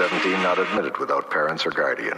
17 not admitted without parents or guardian.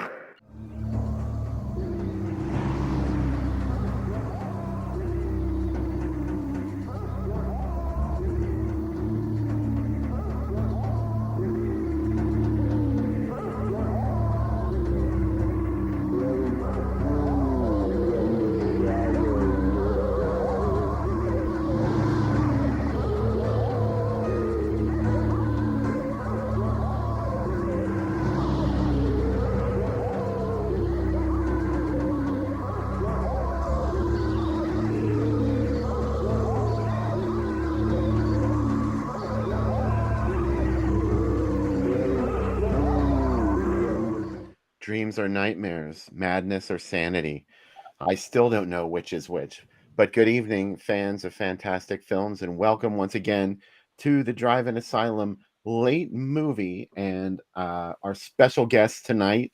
Dreams or nightmares, madness or sanity. I still don't know which is which. But good evening, fans of fantastic films, and welcome once again to the Drive-In Asylum late movie. And our special guest tonight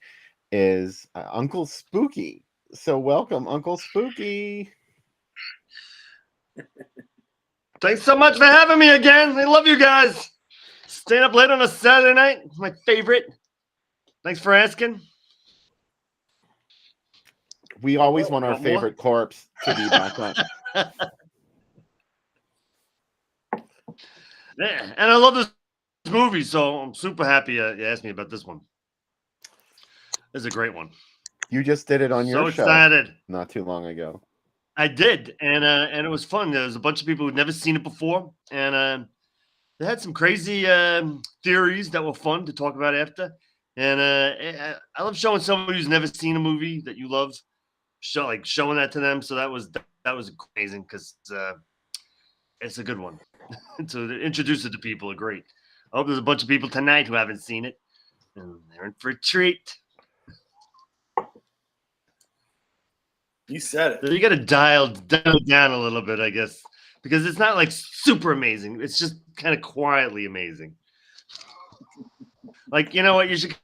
is Uncle Spooky. So welcome, Uncle Spooky. Thanks so much for having me again. I love you guys. Staying up late on a Saturday night, my favorite. Thanks for asking. We always want our favorite corpse to be back on. Yeah, and I love this movie, so I'm super happy you asked me about this one. It's a great one. You just did it on your show. So excited. Not too long ago. I did, and it was fun. There was a bunch of people who'd never seen it before, and they had some crazy theories that were fun to talk about after. And I love showing somebody who's never seen a movie that you love, showing that to them. So that was amazing because it's a good one. So to introduce it to people are great. I hope there's a bunch of people tonight who haven't seen it, and they're in for a treat. You said it. So you got to dial down a little bit, I guess, because it's not like super amazing. It's just kind of quietly amazing. Like, you know what? You should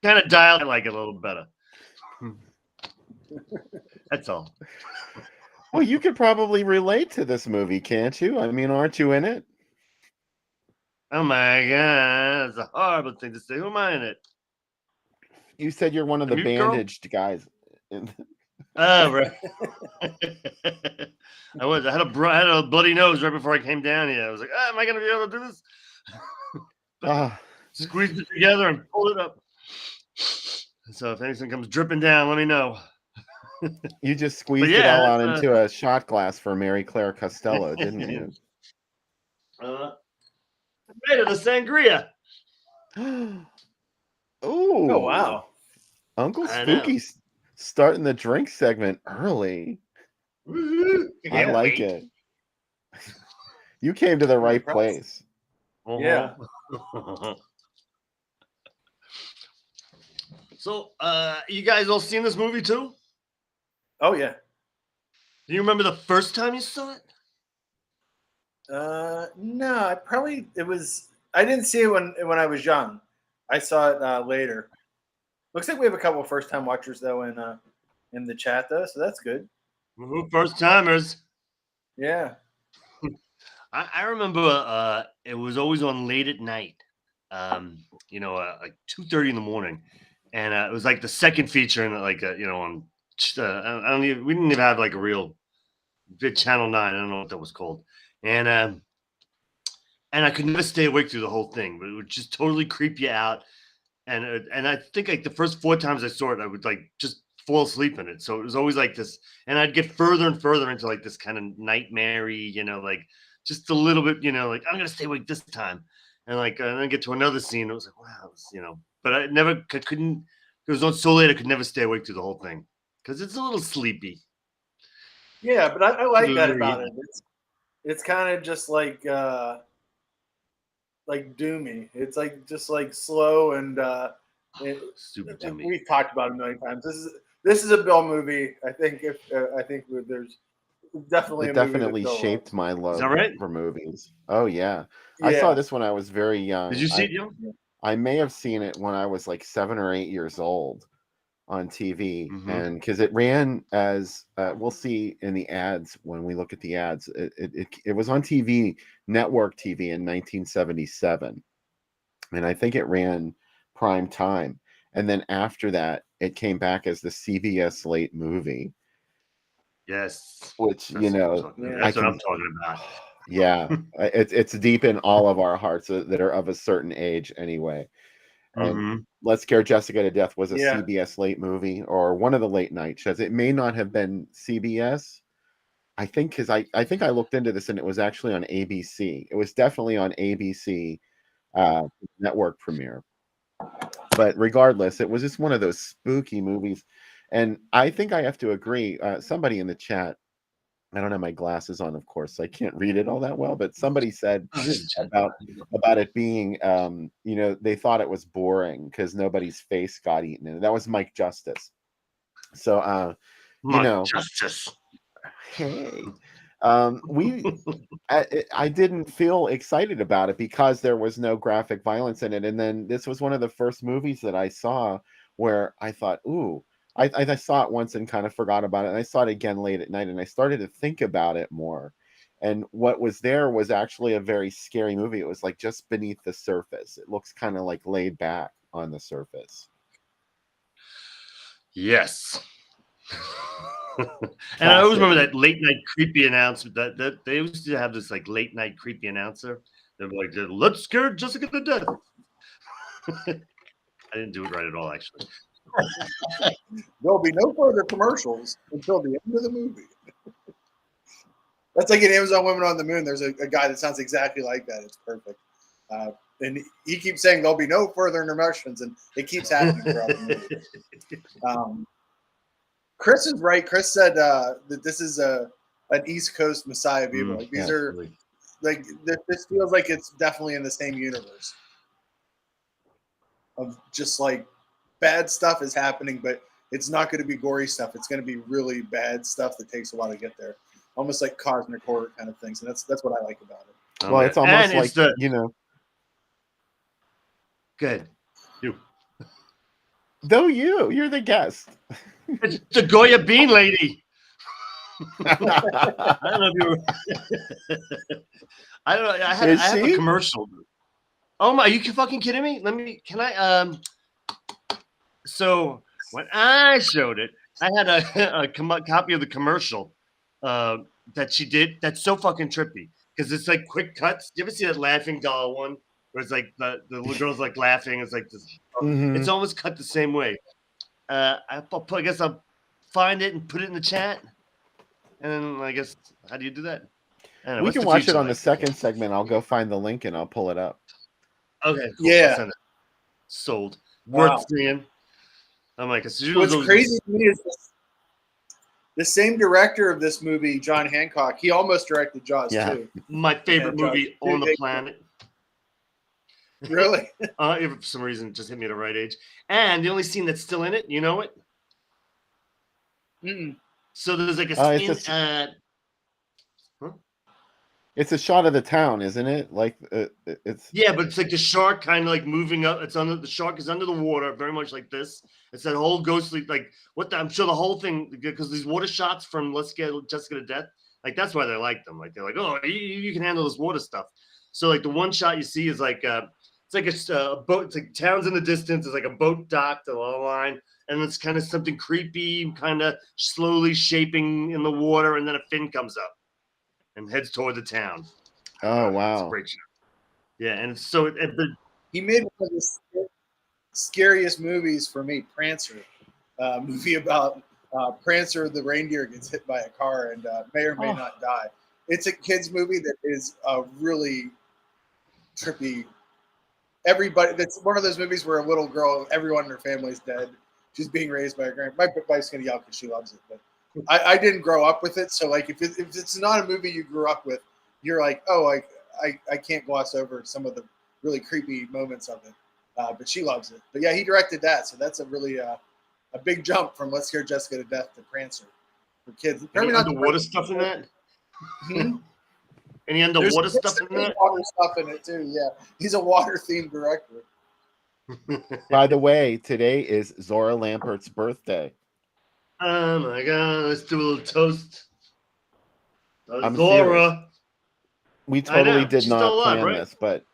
kind of dial it like a little better. That's all. Well, you could probably relate to this movie, can't you? I mean, aren't you in it? Oh my God, that's a horrible thing to say. Who am I in it? You said you're one of the bandaged guys. Oh, right. I had a bloody nose right before I came down here. I was like, am I going to be able to do this? Squeeze it together and pull it up. So if anything comes dripping down, let me know. You just squeezed it all out into a shot glass for Mary Claire Costello, didn't you? Made it a sangria. Oh, wow. Uncle Spooky's starting the drink segment early. I like it. You came to the right place. Yeah. So, you guys all seen this movie too? Oh yeah. Do you remember the first time you saw it? No, I didn't see it when I was young. I saw it later. Looks like we have a couple of first time watchers though in the chat though, so that's good. First timers. Yeah. I remember it was always on late at night. Like 2:30 in the morning, and it was like the second feature in on we didn't even have like a real Channel 9. I don't know what that was called, and I could never stay awake through the whole thing, but it would just totally creep you out. And I think like the first 4 times I saw it, I would like just fall asleep in it. So it was always like this, and I'd get further and further into like this kind of nightmare-y, like just a little bit, like I'm gonna stay awake this time, and then get to another scene. It was like, wow, but I never couldn't. It was not so late I could never stay awake through the whole thing because it's a little sleepy. Yeah, but I like that about it. It's kind of just like doomy. It's like just like slow and super doomy. We've talked about it a million times. This is a Bill movie. I think there's definitely shaped my love for movies. Oh yeah. I saw this when I was very young. Did you see it, young? I may have seen it when I was like 7 or 8 years old on TV, and because it ran as we'll see in the ads when we look at the ads, it was on TV, network TV in 1977, and I think it ran prime time. And then after that, it came back as the CBS late movie, Yes. which That's I what I'm can, talking about. yeah, it's deep in all of our hearts that are of a certain age anyway. And Hmm. Let's Scare Jessica to Death was a Yeah. CBS late movie or one of the late night shows. It may not have been CBS. I think because I think I looked into this and it was actually on ABC. It was definitely on ABC network premiere. But regardless, it was just one of those spooky movies. And I think I have to agree. Somebody in the chat, I don't have my glasses on, of course, so I can't read it all that well. But somebody said Oh, here's the chat. about it being, they thought it was boring because nobody's face got eaten. And that was Mike Justice. So, Justice. hey, we I didn't feel excited about it because there was no graphic violence in it. And then this was one of the first movies that I saw where I thought, ooh, I saw it once and kind of forgot about it. And I saw it again late at night and I started to think about it more. And what was there was actually a very scary movie. It was like just beneath the surface. It looks kind of like laid back on the surface. Yes. And I always remember that late night creepy announcement that they used to have this like late night creepy announcer. They're like, "Let's scare Jessica to death." I didn't do it right at all, actually. There'll be no further commercials until the end of the movie. That's like in Amazon Women on the Moon. There's a guy that sounds exactly like that. It's perfect. And he keeps saying there'll be no further interruptions, and it keeps happening throughout the movie. Chris is right. Chris said that this is an East Coast Messiah of Evil. Like these are like this feels like it's definitely in the same universe of just like bad stuff is happening, but it's not going to be gory stuff. It's going to be really bad stuff that takes a while to get there, almost like cosmic horror kind of things. And that's what I like about it. Well, it's almost like Good. You. Though you're the guest. It's the Goya Bean Lady. I don't know if you were. I don't know. I have a commercial. Oh my! Are you fucking kidding me? Can I? So when I showed it, I had a copy of the commercial that she did. That's so fucking trippy because it's like quick cuts. Do you ever see that laughing doll one where it's like the little girl's like laughing? It's like this. Mm-hmm. It's almost cut the same way. I guess I'll find it and put it in the chat. And then I guess how do you do that? We can watch it on the second segment. I'll go find the link and I'll pull it up. Okay. Cool. Yeah. Sold. Wow. Worth seeing. I'm like, what's crazy to me is the same director of this movie, John Hancock. He almost directed Jaws too. My favorite movie on the planet. Really? For some reason, it just hit me at the right age. And the only scene that's still in it, you know it? Mm-mm. So there's like a scene. It's a shot of the town, isn't it? Like it's. Yeah, but it's like the shark kind of like moving up. It's under the shark is under the water, very much like this. It's that whole ghostly like I'm sure the whole thing because these water shots from Let's Get Jessica to Death, like that's why they like them. Like they're like, oh, you can handle this water stuff. So like the one shot you see is like it's like a boat. It's like towns in the distance. It's like a boat docked along the line, and it's kind of something creepy, kind of slowly shaping in the water, and then a fin comes up and heads toward the town. Oh wow! It's a great shot. Yeah, and so he made one of the scariest movies for me, Prancer, movie about Prancer the reindeer gets hit by a car and may or may not die. It's a kids movie that is really trippy. Everybody, that's one of those movies where a little girl, everyone in her family is dead. She's being raised by her grandma. My wife's gonna yell because she loves it, but I didn't grow up with it. So like, if it's not a movie you grew up with, you're like, oh, I can't gloss over some of the really creepy moments of it. But she loves it. But yeah, he directed that, so that's a really a big jump from Let's Scare Jessica to Death to Prancer for kids. Any underwater stuff in that? Hmm? Any underwater stuff in that? Water stuff in it too. Yeah, he's a water-themed director. By the way, today is Zora Lampert's birthday. Oh my god! Let's do a little toast. I'm Zora. Serious. We totally did not plan this, but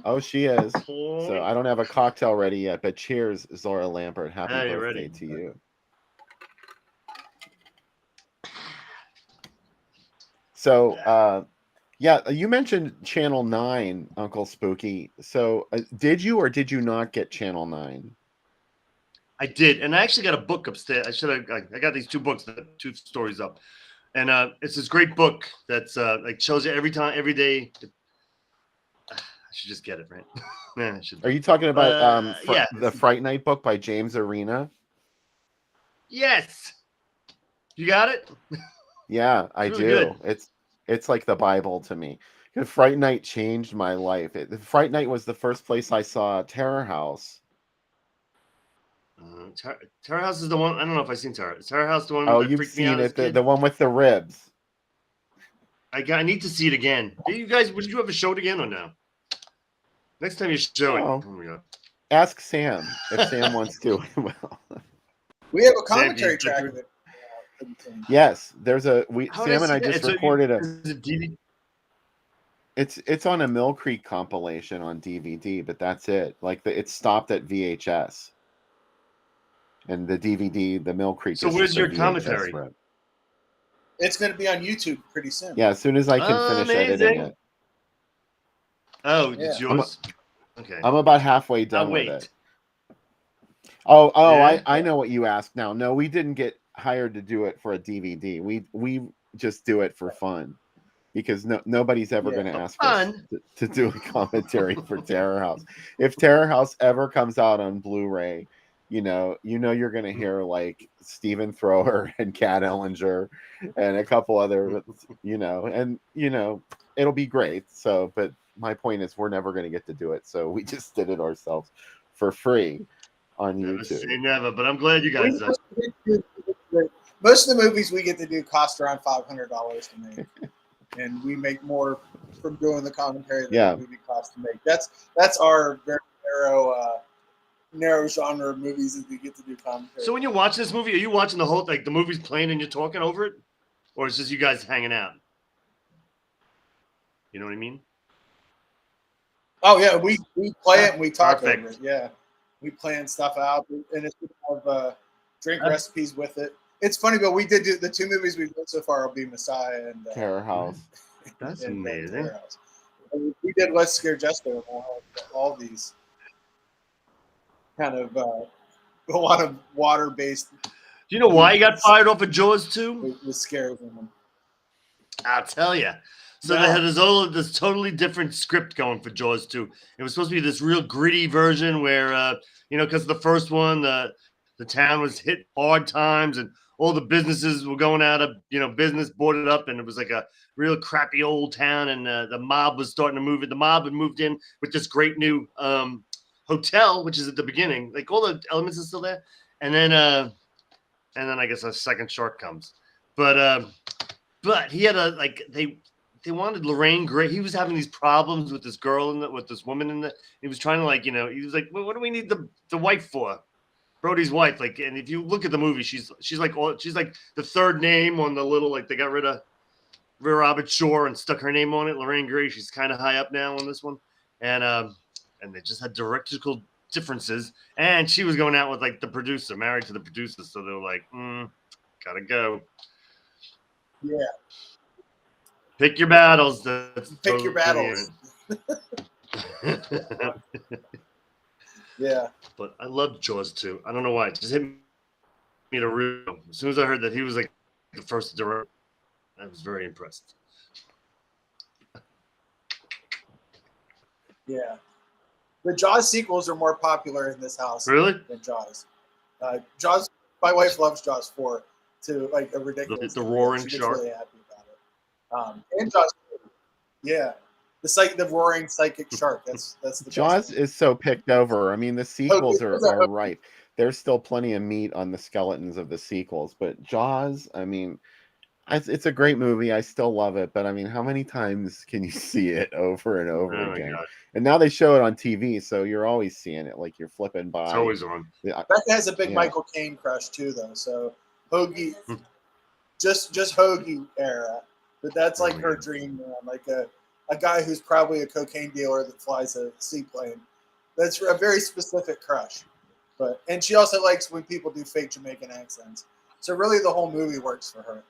Oh, she is. So So I don't have a cocktail ready yet, but cheers, Zora Lampert. Happy Hey, birthday ready. to you. So, yeah, you mentioned Channel 9, Uncle Spooky. So, did you or did you not get Channel 9? I did, and I actually got a book upstairs. I got these 2 books, 2 stories up, and it's this great book that's like shows you every day. I should just get it, right? Yeah, I should. Are you talking about Yeah. the Fright Night book by James Arena? Yes. You got it. Yeah, I It's really do. good. It's like the Bible to me. 'Cause Fright Night changed my life. Fright Night was the first place I saw Terror House. Terror House is the one. I don't know if I've seen Terror. Is Terror House the one Oh, that you've freaked me out seen as a it, kid? the one with the ribs. I need to see it again. You guys, would you ever show it again or no? Next time you show it. Oh. Oh my god. Ask Sam if Sam wants to. Well, We have a Sam, commentary you track check of it. yes, there's How would Sam and see I that? just So recorded is it DVD? it's on a Mill Creek compilation on DVD, but that's it. Like it stopped at VHS. And the DVD, the Mill Creek So is where's just a your VHS commentary? rip. It's going to be on YouTube pretty soon. Yeah, as soon as I can finish editing Amazing. it. Oh, Yeah. it's yours. Okay. I'm about halfway I'll done with wait. it. Oh, Yeah? I know what you asked now. No, we didn't get hired to do it for a DVD. We just do it for fun. Because nobody's ever Yeah. going to For ask us fun. to do a commentary for Terror House. If Terror House ever comes out on Blu-ray, you're going to hear like Stephen Thrower and Kat Ellinger and a couple other, it'll be great. So, but my point is we're never going to get to do it. So we just did it ourselves for free on Never YouTube. say never, but I'm glad you guys. Most of the movies we get to do cost around $500 to make, and we make more from doing the commentary than the movie costs to make. That's our very narrow genre of movies that we get to do commentary. So when you watch this movie, are you watching the whole the movie's playing and you're talking over it, or is just you guys hanging out? You know what I mean? Oh yeah, we play it and we talk Perfect. over it. Yeah, we plan stuff out, and it's have drink recipes with it. It's funny, but we did do the 2 movies we've done so far will be Messiah and Terror House. That's and amazing. Terror House. And we did Let's Scare Jester and all these kind of a lot of water-based. Do you know why you got fired off of Jaws 2? With scares in them. I'll tell you. So they had this totally different script going for Jaws 2. It was supposed to be this real gritty version where, because the first one, the town was hit hard times and all the businesses were going out of, business, boarded up, and it was like a real crappy old town, and the mob was starting to move in. The mob had moved in with this great new hotel, which is at the beginning. Like all the elements are still there. And then I guess a second shark comes. But he had they wanted Lorraine Gray. He was having these problems with this girl with this woman in the. He was trying to he was like, well, what do we need the wife for? Brody's wife. And if you look at the movie, she's like the third name on the little they got rid of Robert Shore and stuck her name on it. Lorraine Gray. She's kind of high up now on this one, and they just had directorial differences. And she was going out with the producer, married to the producer, so they were like, gotta go. Yeah. Pick your battles. Pick your battles. Yeah. But I loved Jaws 2. I don't know why. It just hit me to real. As soon as I heard that he was the first director, I was very impressed. Yeah. The Jaws sequels are more popular in this house Really? than Jaws. Jaws. My wife loves Jaws 4 to a ridiculous. The roaring she gets shark. really happy about it. And Jaws 2. Yeah. The roaring psychic shark. That's the Jaws best. is so picked over. I mean, the sequels are ripe. There's still plenty of meat on the skeletons of the sequels, but Jaws, I mean, it's a great movie. I still love it, but I mean, how many times can you see it over and over again? And now they show it on TV, so you're always seeing it. Like you're flipping by. It's always on. Becca has a big Michael Caine crush too, though. So Hoagie, just Hoagie era. But that's her dream, man. a guy who's probably a cocaine dealer that flies a seaplane. That's a very specific crush. And she also likes when people do fake Jamaican accents. So really, the whole movie works for her.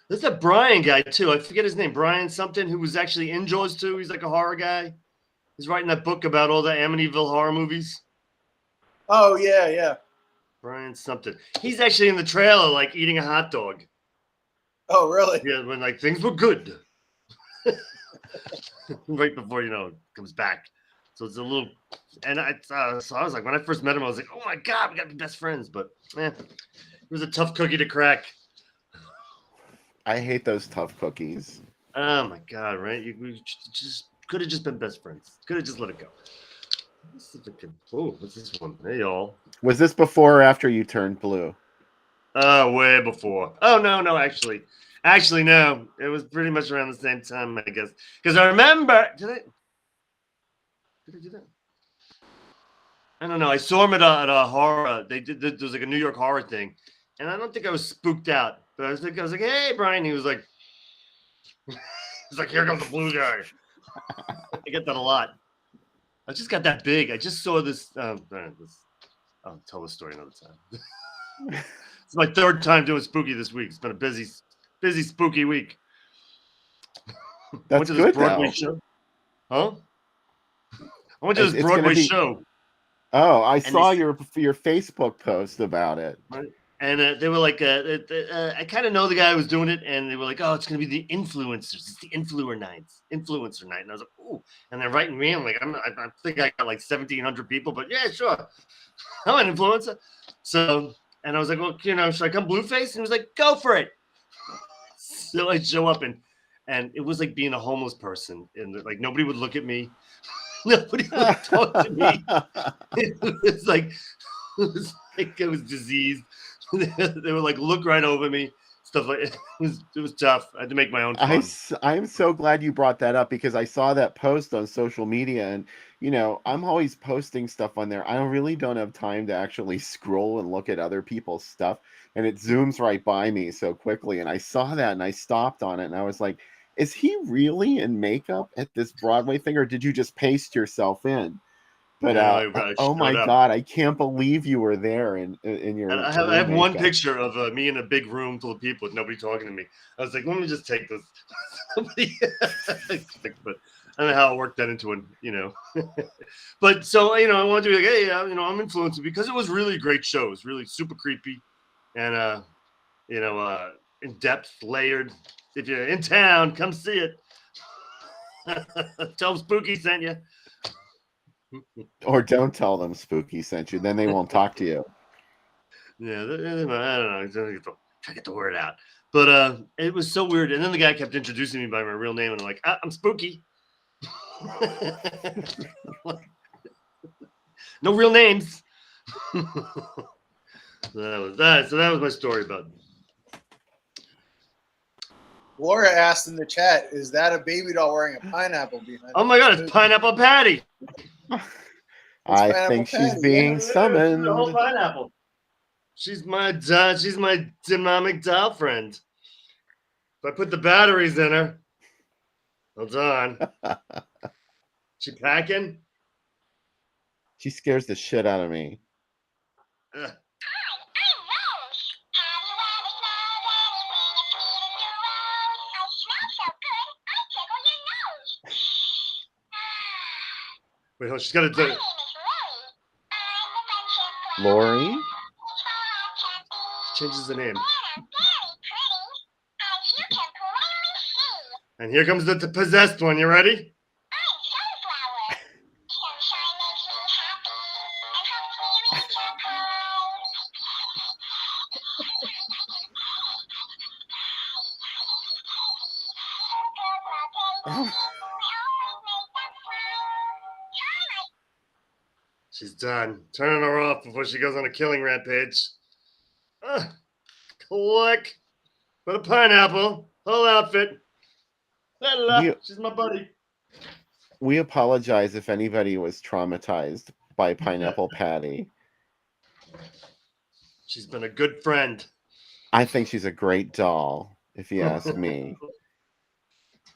There's that Brian guy too. I forget his name. Brian something, who was actually in Jaws too. He's like a horror guy. He's writing that book about all the Amityville horror movies. Oh yeah. Brian something. He's actually in the trailer, like eating a hot dog. Oh really? Yeah, when like things were good. Right before it comes back. So it's a little, and so I was like, when I first met him, I was like, oh my god, we gotta be best friends. But it was a tough cookie to crack. I hate those tough cookies. Oh my god, right? We just could have just been best friends. Could have just let it go. Oh, what's this one? Hey y'all. Was this before or after you turned blue? Way before. Oh no, actually no. It was pretty much around the same time, I guess. Because I remember, did I do that? I don't know. I saw him at a horror. There was like a New York horror thing, and I don't think I was spooked out. But I was like, hey Brian. He was like, here comes the blue guy. I get that a lot. I just got that big. I just saw this. I'll tell the story another time. It's my third time doing spooky this week. It's been a busy spooky week. That's went to good this Broadway though. show. Huh? I went to this Broadway show. Oh, I saw your Facebook post about it. Right? And they were like, I kind of know the guy who was doing it, and they were like, oh, it's going to be the influencers. It's the influencer night. And I was like, ooh. And they're writing me. I'm like, I think I got like 1,700 people, but yeah, sure. I'm an influencer. So, and I was like, well, should I come blueface? And he was like, go for it. So I show up, and it was like being a homeless person. And like, nobody would look at me. Nobody would talk to me. It was like I was diseased. They were like, look right over me. Stuff like it was tough. I had to make my own fun. I'm so glad you brought that up, because I saw that post on social media, and I'm always posting stuff on there. I really don't have time to actually scroll and look at other people's stuff, and it zooms right by me so quickly. And I saw that and I stopped on it, and I was like, is he really in makeup at this Broadway thing, or did you just paste yourself in? But I oh my up. God, I can't believe you were there in your. I have one picture of me in a big room full of people with nobody talking to me. I was like, let me just take this. But I don't know how I worked that into But so I wanted to be like, hey, I'm influencing, because it was really a great show. It was really super creepy, and in depth, layered. If you're in town, come see it. Tell them Spooky sent you. Or don't tell them Spooky sent you. Then they won't talk to you. Yeah, I don't know. Trying to get the word out. But it was so weird. And then the guy kept introducing me by my real name, and I'm like, I'm Spooky. No real names. So that was that. So that was my story about it. Laura asked in the chat, is that a baby doll wearing a pineapple behind Oh my God, it's Pineapple Patty. I think she's being summoned. The whole pineapple. She's my dynamic doll friend. If I put the batteries in her, hold on. She packing? She scares the shit out of me. Ugh. Wait, hold on, she's got to do it. Lori? She changes the name. And here comes the possessed one. You ready? She's done. Turning her off before she goes on a killing rampage. Click. Put a pineapple. Whole outfit. She's my buddy. We apologize if anybody was traumatized by Pineapple Patty. She's been a good friend. I think she's a great doll, if you ask me.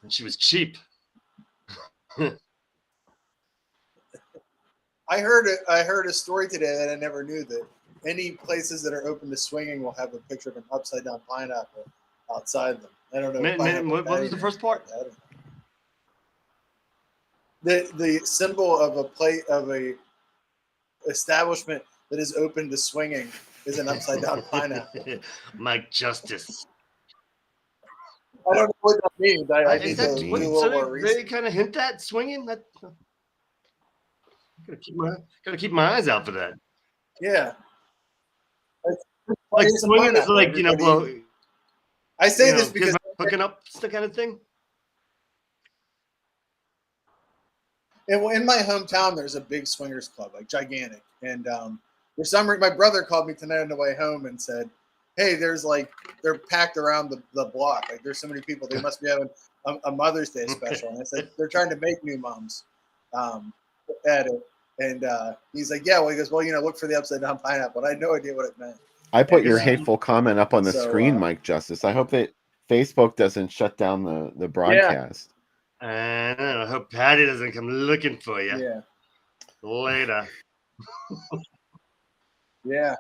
And she was cheap. I heard a story today that I never knew, that any places that are open to swinging will have a picture of an upside down pineapple outside them. I don't know. What was the first part? The symbol of a establishment that is open to swinging is an upside down pineapple. Mike Justice. I don't know what that means. I need Is to that do a what- little so more they research. kind of hint at swinging? That gotta keep my eyes out for that. Yeah. Like It's a swinging is pineapple, like, you know, everybody. well, I say you know, this because hooking up, the kind of thing. in my hometown, there's a big swingers club, like gigantic. And for some reason, my brother called me tonight on the way home and said, "Hey, they're packed around the block. Like there's so many people. They must be having a Mother's Day special." And I said, "They're trying to make new moms at it." And he's like, "Yeah." Well, he goes, "Well, look for the upside down pineapple." And I had no idea what it meant. I put your Yeah. hateful comment up on the So, screen, Mike Justice. I hope that Facebook doesn't shut down the broadcast. And I hope Patty doesn't come looking for you Yeah. later. Yeah.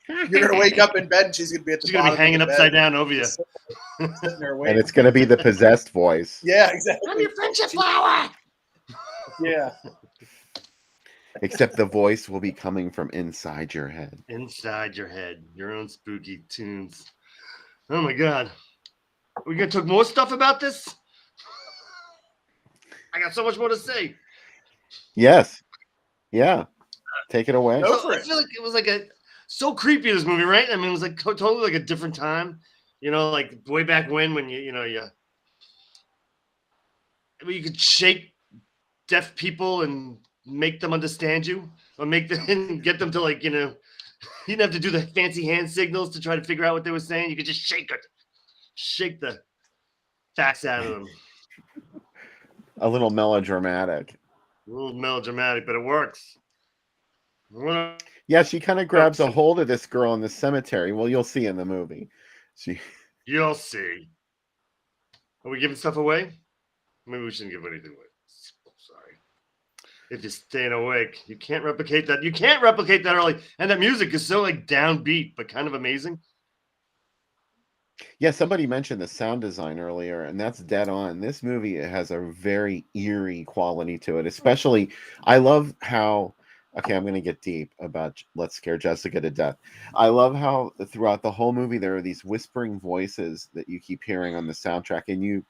You're gonna wake up in bed and she's gonna be at the She's gonna be bottom hanging of the upside bed, down over you. sitting there And waiting. it's going to be the possessed voice. Yeah, exactly. I'm your friendship flower. Yeah. Except the voice will be coming from inside your head. Inside your head, your own spooky tunes. Oh my God. We gonna talk more stuff about this? I got so much more to say. Yes. Yeah. Take it away. Go So for I it. feel like it was like so creepy, this movie, right? I mean, it was like totally like a different time. You know, like way back when you could shake deaf people and make them understand you, or make them get them to you didn't have to do the fancy hand signals to try to figure out what they were saying. You could just shake the facts out of them. A little melodramatic. A little melodramatic, but it works. Yeah, she kind of grabs a hold of this girl in the cemetery. Well, you'll see in the movie. You'll see. Are we giving stuff away? Maybe we shouldn't give anything away. Sorry. If you're staying awake, you can't replicate that. You can't replicate that early. And that music is so downbeat, but kind of amazing. Yeah, somebody mentioned the sound design earlier, and that's dead on. This movie has a very eerie quality to it. Especially, I love how. Okay, I'm going to get deep about Let's Scare Jessica to Death. I love how throughout the whole movie there are these whispering voices that you keep hearing on the soundtrack, and you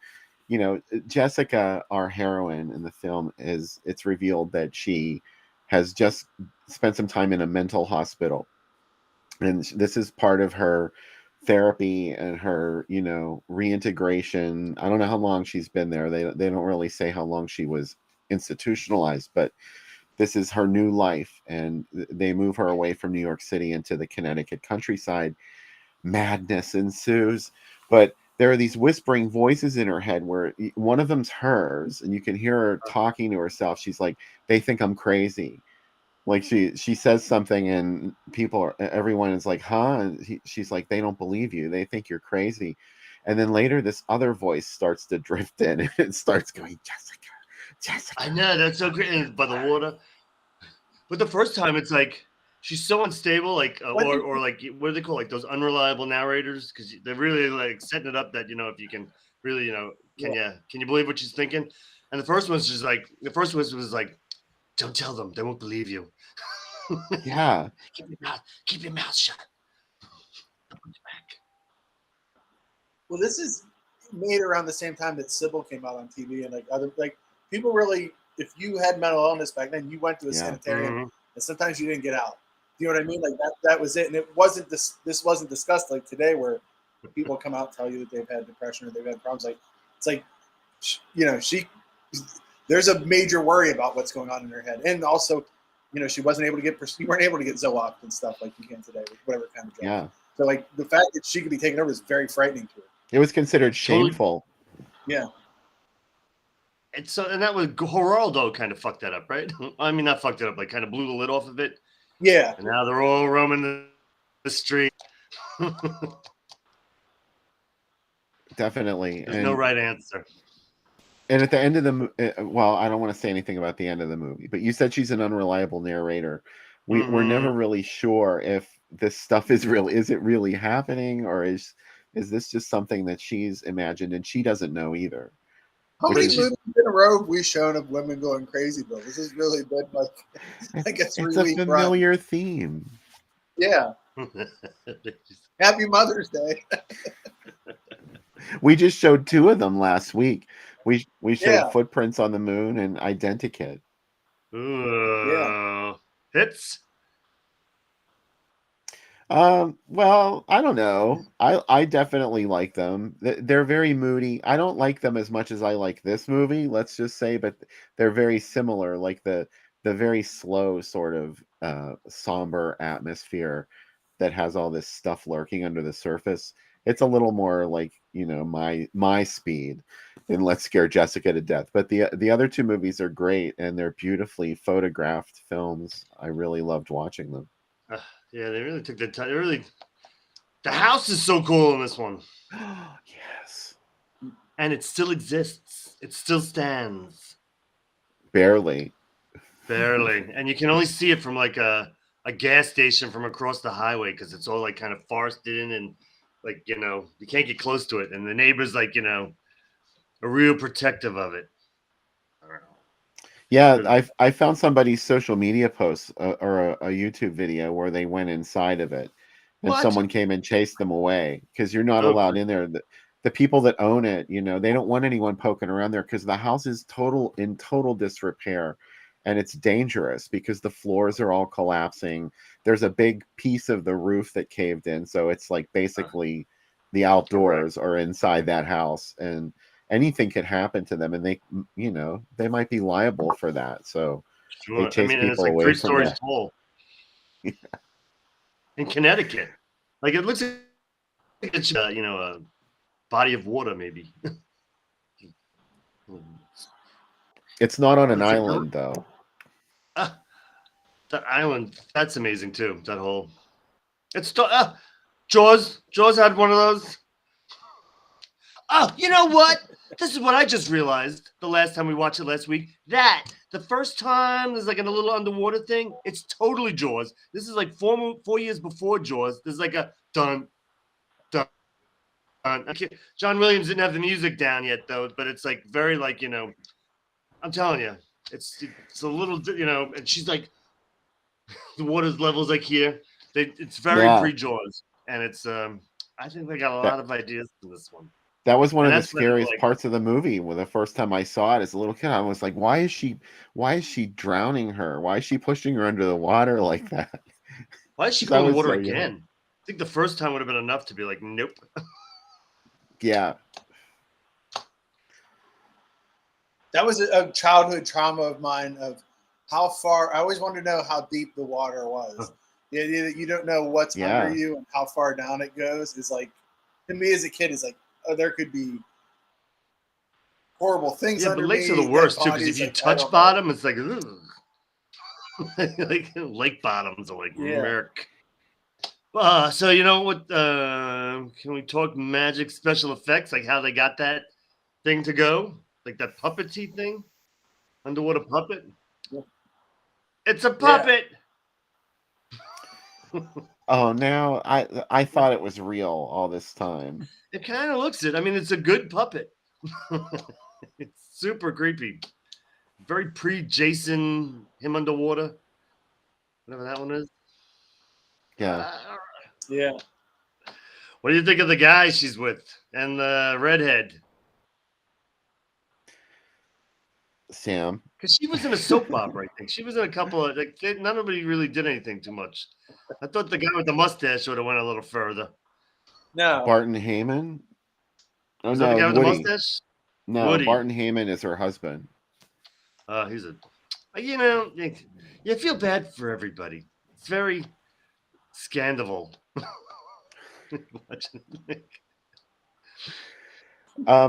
know, Jessica, our heroine in the film, it's revealed that she has just spent some time in a mental hospital, and this is part of her therapy and her, reintegration. I don't know how long she's been there. They don't really say how long she was institutionalized, but this is her new life, and they move her away from New York City into the Connecticut countryside. Madness ensues, but there are these whispering voices in her head where one of them's hers, and you can hear her talking to herself. She's like, "They think I'm crazy." Like she says something, and everyone is like, "Huh?" And she's like, "They don't believe you. They think you're crazy." And then later, this other voice starts to drift in, and it starts going, "Jessica, Jessica." I know, that's so great. By the water. But the first time, it's like she's so unstable, or like, what do they call, like those unreliable narrators? Because they're really setting it up that if you can really can you believe what she's thinking? And the first one was like, don't tell them, they won't believe you. Yeah. Keep your mouth shut. Well, this is made around the same time that Sybil came out on TV, and other people really, if you had mental illness back then, you went to a sanitarium, and sometimes you didn't get out. You know what I mean? Like that was it, and it wasn't this wasn't discussed like today, where people come out and tell you that they've had depression or they've had problems. Like it's like, there's a major worry about what's going on in her head, and also, she wasn't able to you weren't able to get Zoloft and stuff like you can today with whatever kind of drug. Yeah. So the fact that she could be taken over is very frightening to her. It was considered shameful. Yeah. And that was Geraldo kind of fucked that up, right? I mean, not fucked it up, like kind of blew the lid off of it. Yeah. And now they're all roaming the street. Definitely. There's no right answer. And at the end of well, I don't want to say anything about the end of the movie, but you said she's an unreliable narrator. We're never really sure if this stuff is real. Is it really happening, or is this just something that she's imagined and she doesn't know either? How Which many is- movies in a row have we shown of women going crazy, Bill? This has really been like a It's a 3-week run. familiar theme. Yeah. Happy Mother's Day. We just showed 2 of them last week. We showed Yeah. Footprints on the Moon and Identikit. Ooh. Hits. Well, I don't know. I definitely like them. They're very moody. I don't like them as much as I like this movie, let's just say, but they're very similar, like the very slow sort of somber atmosphere that has all this stuff lurking under the surface. It's a little more like, my speed in Let's Scare Jessica to Death. But the other 2 movies are great, and they're beautifully photographed films. I really loved watching them. Yeah, they really took the time. The house is so cool in this one. Yes. And it still exists. It still stands. Barely. And you can only see it from like a gas station from across the highway because it's all like kind of forested in and like, you can't get close to it. And the neighbor's like, are real protective of it. I don't know. Yeah, I found somebody's social media post or a YouTube video where they went inside of it, and What? someone came and chased them away because you're not Oh, allowed in there. The people that own it, they don't want anyone poking around there because the house is in total disrepair, and it's dangerous because the floors are all collapsing. There's a big piece of the roof that caved in, so it's like basically the outdoors are inside that house, and anything could happen to them, and they might be liable for that. So sure. they chase and it's people like away 3 from stories that. tall. In Connecticut. Like it looks like it's, a body of water maybe. It's not on an Looks like island though. That island, that's amazing too. That whole, it's Jaws. Jaws had one of those. Oh, you know what? This is what I just realized the last time we watched it last week. That the first time there's like a little underwater thing. It's totally Jaws. This is like 4 years before Jaws. There's like a dun dun. Okay. John Williams didn't have the music down yet though, but it's like very like I'm telling you, it's a little and she's like the water's levels like here. It's very Yeah. pre-Jaws, and it's I think they got a lot of ideas in this one. That was one And of the that's when it's scariest like, parts of the movie. When the first time I saw it as a little kid, I was like, why is she drowning her? Why is she pushing her under the water like that? why is she 'Cause I going in the was water so young. again? I think the first time would have been enough to be like, nope. Yeah. That was a childhood trauma of mine of how far. I always wanted to know how deep the water was. The idea that you don't know what's Yeah. under you and how far down it goes is like, to me as a kid, is like, oh, there could be horrible things Yeah, under but lakes me. are the dead worst too because bodies, if you like, I touch don't know. bottom, it's like, like lake bottoms are like Yeah. murk. So you know what? Can we talk magic special effects, like how they got that thing to go, like that puppety thing, underwater puppet? Yeah. It's a puppet. Oh, now I thought it was real all this time. It kind of looks it. I mean, it's a good puppet. It's super creepy. Very pre-Jason, him underwater. Whatever that one is. Yeah. Yeah. What do you think of the guy she's with and the redhead? Sam. Because she was in a soap opera, I think. She was in a couple of nobody really did anything too much. I thought the guy with the mustache would have went a little further. No. Barton Heyman? Oh Was that the guy no, with the Woody. mustache? No, Woody. Barton Heyman is her husband. He's you feel bad for everybody. It's very scandal.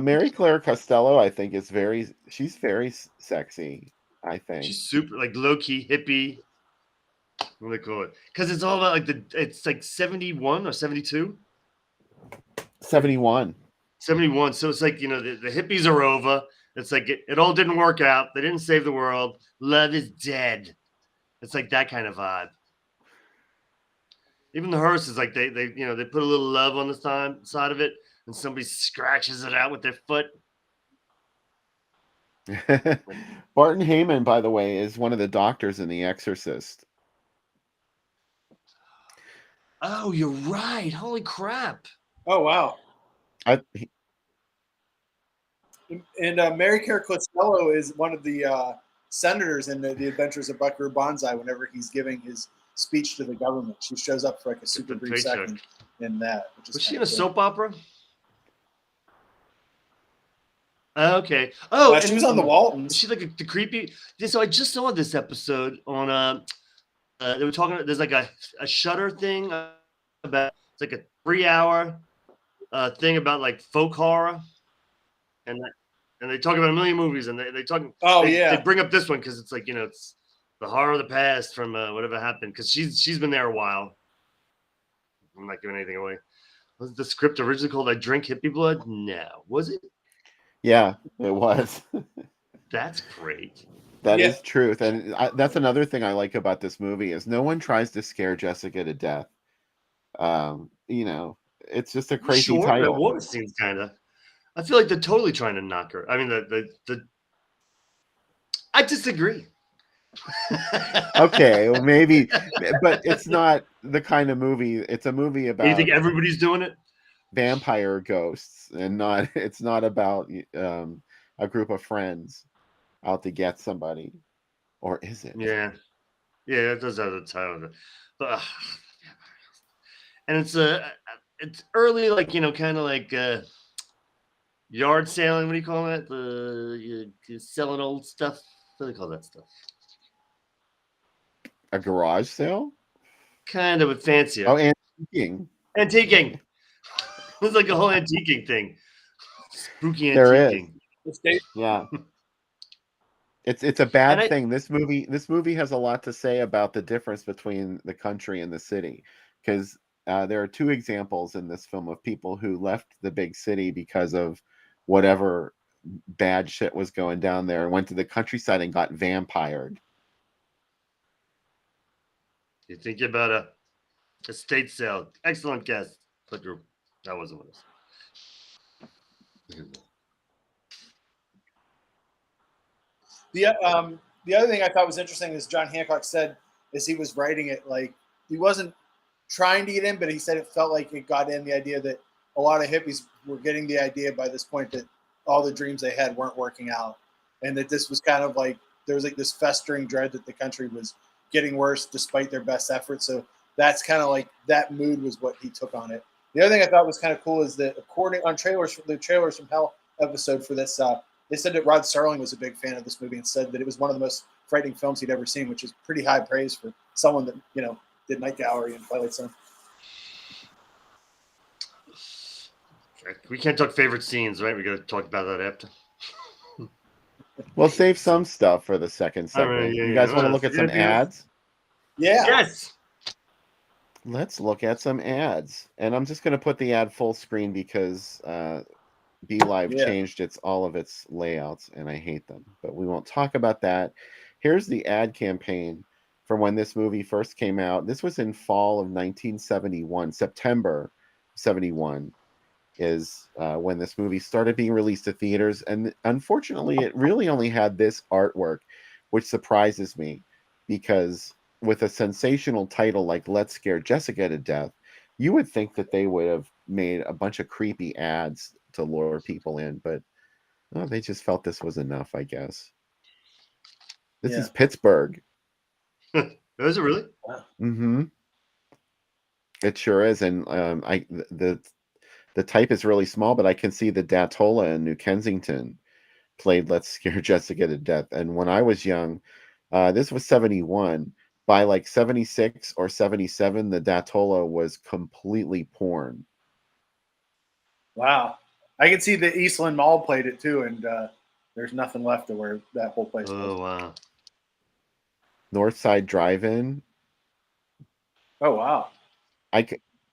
Mary Claire Costello, I think, she's very sexy, I think. She's super like low-key hippie. What do they call it? Because it's all about it's like 71 or 72? 71. 71. So it's like, the hippies are over. It's like it all didn't work out. They didn't save the world. Love is dead. It's like that kind of vibe. Even the hearse is like they they put a little love on the side of it, and somebody scratches it out with their foot. Barton Heyman, by the way, is one of the doctors in The Exorcist. Oh, you're right. Holy crap. Oh wow. I, And Mary Kay Costello is one of the senators in the Adventures of Buckaroo Banzai. Whenever he's giving his speech to the government, she shows up for like a super brief second in that. Which is was she in cool. a soap opera? Okay. Oh, she was on the Waltons. Is she like the creepy? So I just saw this episode on. They were talking. There's like a Shudder thing about. It's like a 3-hour thing about like folk horror, and they talk about a million movies, and they talk. Oh They bring up this one because it's like it's the horror of the past from whatever happened because she's been there a while. I'm not giving anything away. Was the script originally called "I Drink Hippie Blood"? No, was it? Yeah, it was. That's great. That is truth, and that's another thing I like about this movie is no one tries to scare Jessica to death. It's just a crazy title. The water scene's kind of. I feel like they're totally trying to knock her. I mean, I disagree. Okay, well, maybe, but it's not the kind of movie. It's a movie about. You think everybody's doing it? Vampire ghosts, and it's not about a group of friends out to get somebody, or is it? Yeah, that does have the title, but and it's early, like kind of like yard selling. What do you call that? Selling old stuff. What do they call that stuff? A garage sale? Kind of, but fancier. Oh, antiquing. Antiquing. It's like a whole antiquing thing. Spooky there antiquing. Is. Yeah. It's a bad And thing. This movie has a lot to say about the difference between the country and the city, because there are two examples in this film of people who left the big city because of whatever bad shit was going down there and went to the countryside and got vampired. You think about a estate sale. Excellent guess, but that wasn't with us. The other thing I thought was interesting is John Hancock said as he was writing it, like he wasn't trying to get in, but he said it felt like it got in, the idea that a lot of hippies were getting the idea by this point that all the dreams they had weren't working out, and that this was kind of like there was like this festering dread that the country was getting worse despite their best efforts. So that's kind of like that mood was what he took on it. The other thing I thought was kind of cool is that according on the trailers from Hell episode for this, they said that Rod Serling was a big fan of this movie and said that it was one of the most frightening films he'd ever seen, which is pretty high praise for someone that did Night Gallery and Twilight Zone. We can't talk favorite scenes, right? We got to talk about that after. We'll save some stuff for the second segment. Right, you guys want to look at some ads? Yeah. Yes. Let's look at some ads. And I'm just going to put the ad full screen because BeLive changed all of its layouts, and I hate them. But we won't talk about that. Here's the ad campaign from when this movie first came out. This was in fall of 1971. September 71 is when this movie started being released to theaters. And unfortunately, it really only had this artwork, which surprises me, because with a sensational title like Let's Scare Jessica to Death, you would think that they would have made a bunch of creepy ads to lure people in, but they just felt this was enough, I guess. This is Pittsburgh. Is it really? Mm-hmm. It sure is. And the type is really small, but I can see the Datola in New Kensington played Let's Scare Jessica to Death. And when I was young, this was 71. By like 76 or 77, the Datola was completely porn. Wow. I can see the Eastland Mall played it too, and there's nothing left of where that whole place was. Oh, wow. Northside Drive-In. Oh, wow.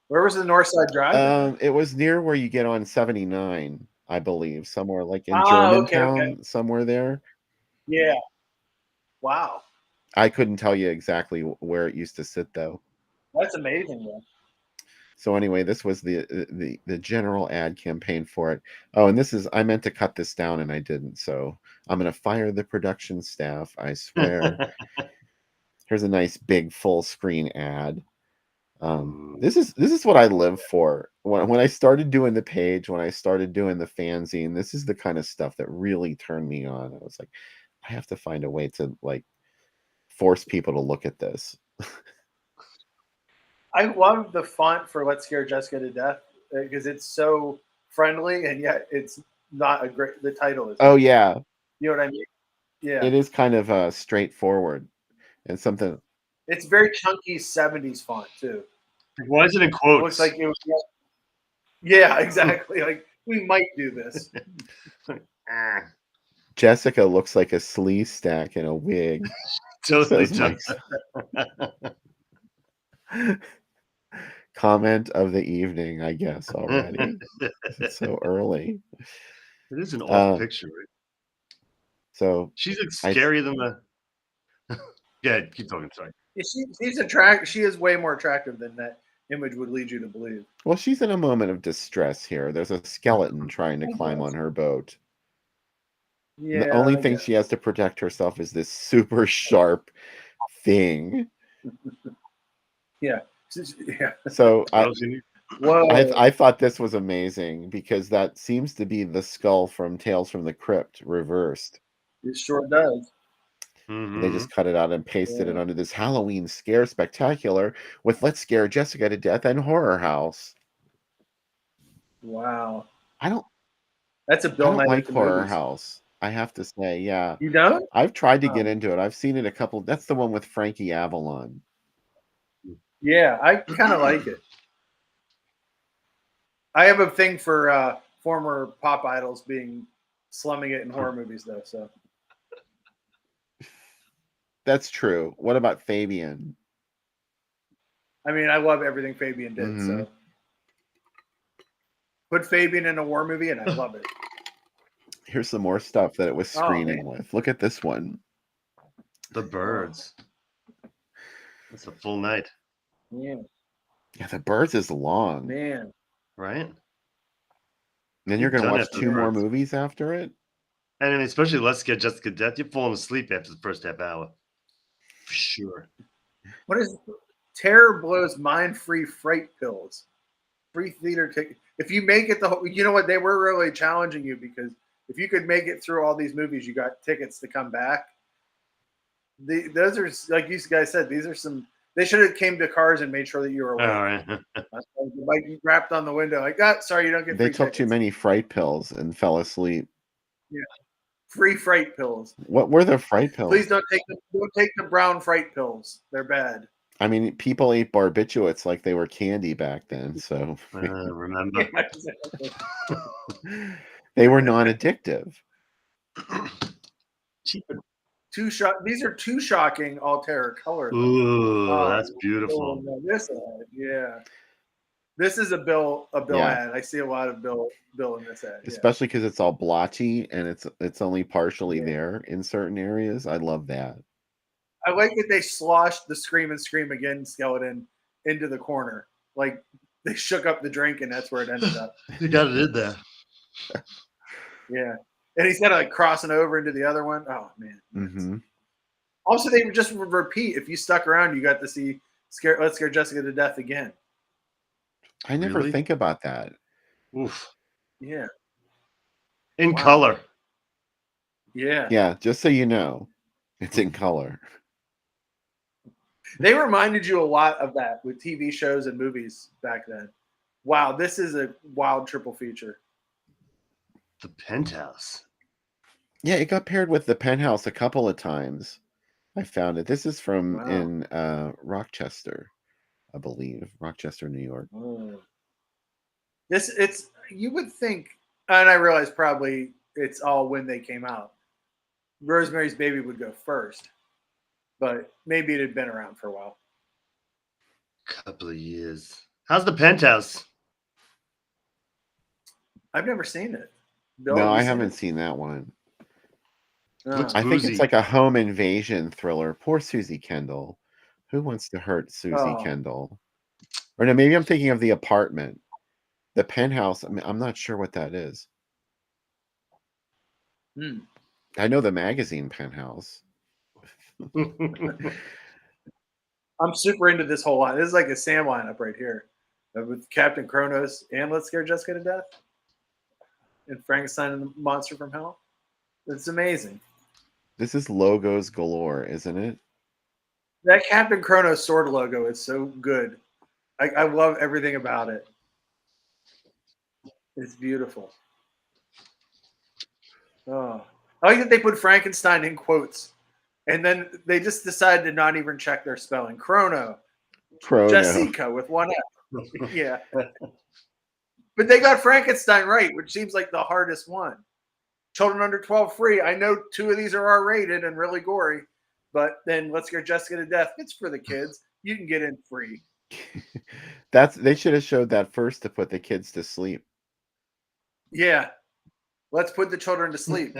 Where was the Northside Drive-In? It was near where you get on 79. I believe, somewhere like in Okay. Germantown, somewhere there. Yeah. Wow. I couldn't tell you exactly where it used to sit though. That's amazing, man. So anyway, this was the general ad campaign for it. Oh, and this is I meant to cut this down and I didn't. So I'm gonna fire the production staff, I swear. Here's a nice big full screen ad. This is what I live for. When I started doing the page, when I started doing the fanzine, this is the kind of stuff that really turned me on. I was like, I have to find a way to like force people to look at this. I love the font for "Let's Scare Jessica to Death" because it's so friendly, and yet it's not a great. The title is. Oh yeah, You know what I mean? Yeah. it is kind of straightforward and something. It's very chunky '70s font too. Why is it in It quotes? looks like it was. Yeah, exactly. Like we might do this. Jessica looks like a sleaze stack in a wig. Totally Says Mike. does. Comment of the evening, I guess already. It's so early. It is an off picture, right? So she's like scarier than the. Yeah, keep talking. Sorry. She's attractive. She is way more attractive than that image would lead you to believe. Well, she's in a moment of distress here. There's a skeleton trying to climb on her boat. Yeah. The only thing she has to protect herself is this super sharp thing. Yeah. Yeah. So I thought this was amazing because that seems to be the skull from Tales from the Crypt reversed. It sure does. Mm-hmm. They just cut it out and pasted it under this Halloween scare spectacular with Let's Scare Jessica to Death and Horror House. Wow. I That's a Bill don't Nye like Horror movies. House. I have to say, yeah. You don't? I've tried to get into it. I've seen it a couple. That's the one with Frankie Avalon. Yeah, I kind of like it. I have a thing for former pop idols being slumming it in horror movies, though. So That's true. What about Fabian? I mean, I love everything Fabian did. Mm-hmm. So put Fabian in a war movie, and I love it. Here's some more stuff that it was screening with. Look at this one. The Birds. That's a full night. Yeah. Yeah, The Birds is long. Man. Right? Then you're going to watch 2 more movies after it? And I mean, especially Let's Get Jessica to Death. You're falling asleep after the first half hour. For sure. What is Terror Blows Mind-Free Fright Pills? Free theater ticket. If you make it you know what? They were really challenging you because if you could make it through all these movies, you got tickets to come back. Those are, like you guys said, these are some. They should have came to Cars and made sure that you were awake. All right. Like wrapped on the window. Like, sorry, you don't get. They took too many fright pills and fell asleep. Yeah, free fright pills. What were the fright pills? Please don't take the brown fright pills. They're bad. I mean, people ate barbiturates like they were candy back then. So remember, they were non-addictive. These are too shocking. All terror color. Ooh, that's beautiful. This ad, yeah. This is a Bill ad. I see a lot of Bill in this ad. Especially because it's all blotchy and it's only partially there in certain areas. I love that. I like that they sloshed the Scream and Scream Again skeleton into the corner. Like they shook up the drink and that's where it ended up. You got it in there. Yeah. And he's got to like crossing over into the other one. Oh man. Mm-hmm. Also, they would just repeat. If you stuck around, you got to see Let's Scare Jessica to Death again. I never think about that. Oof. Yeah. In color. Yeah. Yeah. Just so you know, it's in color. They reminded you a lot of that with TV shows and movies back then. Wow, this is a wild triple feature. The Penthouse. Yeah, it got paired with The Penthouse a couple of times. I found it. This is from in Rochester, I believe. Rochester, New York. You would think, and I realize probably it's all when they came out. Rosemary's Baby would go first, but maybe it had been around for a while. Couple of years. How's The Penthouse? I've never seen it. Bill, No, have I you seen haven't it? seen that one. Looks I think it's boozy. like a home invasion thriller. Poor Susie Kendall. Who wants to hurt Susie Oh. Kendall? Or no, maybe I'm thinking of The Apartment. The Penthouse. I mean, I'm not sure what that is. Hmm. I know the magazine Penthouse. I'm super into this whole line. This is like a Sam lineup right here, with Captain Kronos and Let's Scare Jessica to Death, and Frankenstein and the Monster from Hell. It's amazing. This is logos galore, isn't it? That Captain Kronos sword logo is so good. I love everything about it. It's beautiful. Oh, I like that they put Frankenstein in quotes, and then they just decided to not even check their spelling. Chrono, Jessica with one F. Yeah, but they got Frankenstein right, which seems like the hardest one. Children under 12 free. I know 2 of these are R-rated and really gory, but then Let's Scare Jessica to Death. It's for the kids. You can get in free. They should have showed that first to put the kids to sleep. Yeah, let's put the children to sleep.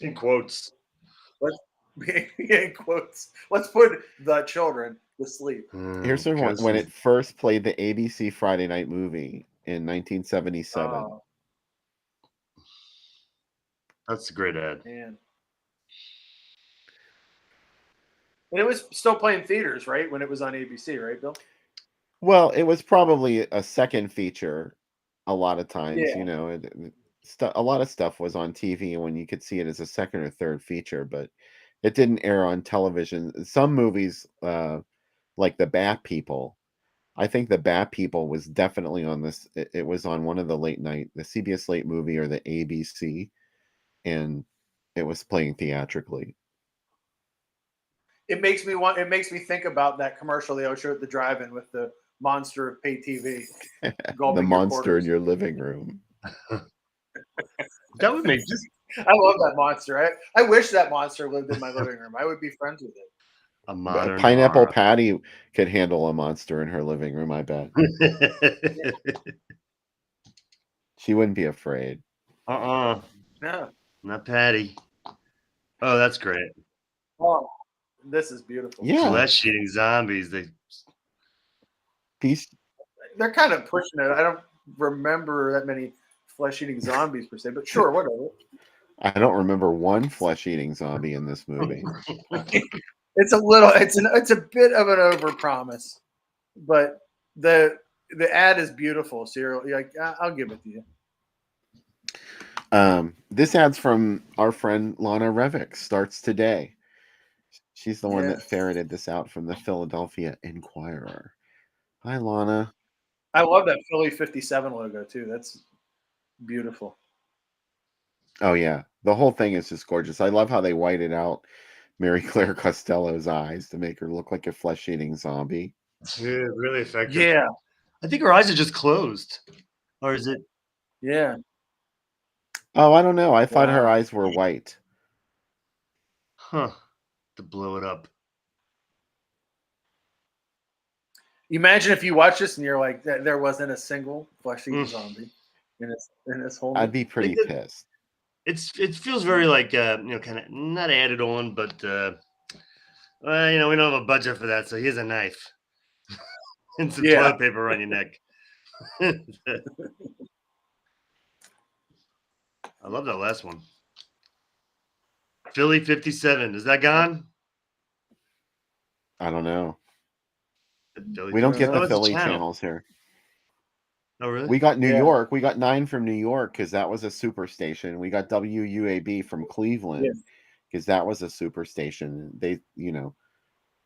In quotes. Let's in quotes. Let's put the children to sleep. Here's when it first played the ABC Friday Night Movie in 1977. Oh, That's a great ad. man. And it was still playing theaters, right? When it was on ABC, right, Bill? Well, it was probably a second feature a lot of times, Yeah. a lot of stuff was on TV when you could see it as a second or third feature, but it didn't air on television. Some movies, like The Bat People, I think The Bat People was definitely on this. It was on one of the the CBS late movie or the ABC, and it was playing theatrically. It makes me think about that commercial they always show at the drive-in with the monster of pay TV The gulping your monster in quarters. your living room. That would make just I love that monster. I wish that monster lived in my living room. I would be friends with it. a modern Pineapple horror. Patty could handle a monster in her living room, I bet. She wouldn't be afraid. No, not Patty. Oh, that's great. Oh, this is beautiful. Yeah. Flesh-eating zombies. They're kind of pushing it. I don't remember that many flesh-eating zombies per se, but sure, whatever. I don't remember one flesh-eating zombie in this movie. It's a bit of an overpromise, but the ad is beautiful. So you're like, I'll give it to you. This ad's from our friend Lana Revick. Starts today. She's the one that ferreted this out from the Philadelphia Inquirer. Hi, Lana. I love that Philly 57 logo too. That's beautiful. Oh yeah, the whole thing is just gorgeous. I love how they whited out Mary Claire Costello's eyes to make her look like a flesh-eating zombie. Yeah, really effective. Yeah, I think her eyes are just closed, or is it? yeah. Oh, I don't know. I thought her eyes were white. Huh? To blow it up. Imagine if you watch this and you're like, there wasn't a single flesh-eating zombie in this whole. I'd be pretty pissed. It feels very like kind of not added on, but we don't have a budget for that, so here's a knife and some toilet paper around your neck. I love that last one. Philly 57. Is that gone? I don't know. We don't get the Philly channels here. Oh, really? We got New York. We got 9 from New York because that was a super station. We got WUAB from Cleveland because that was a super station. They,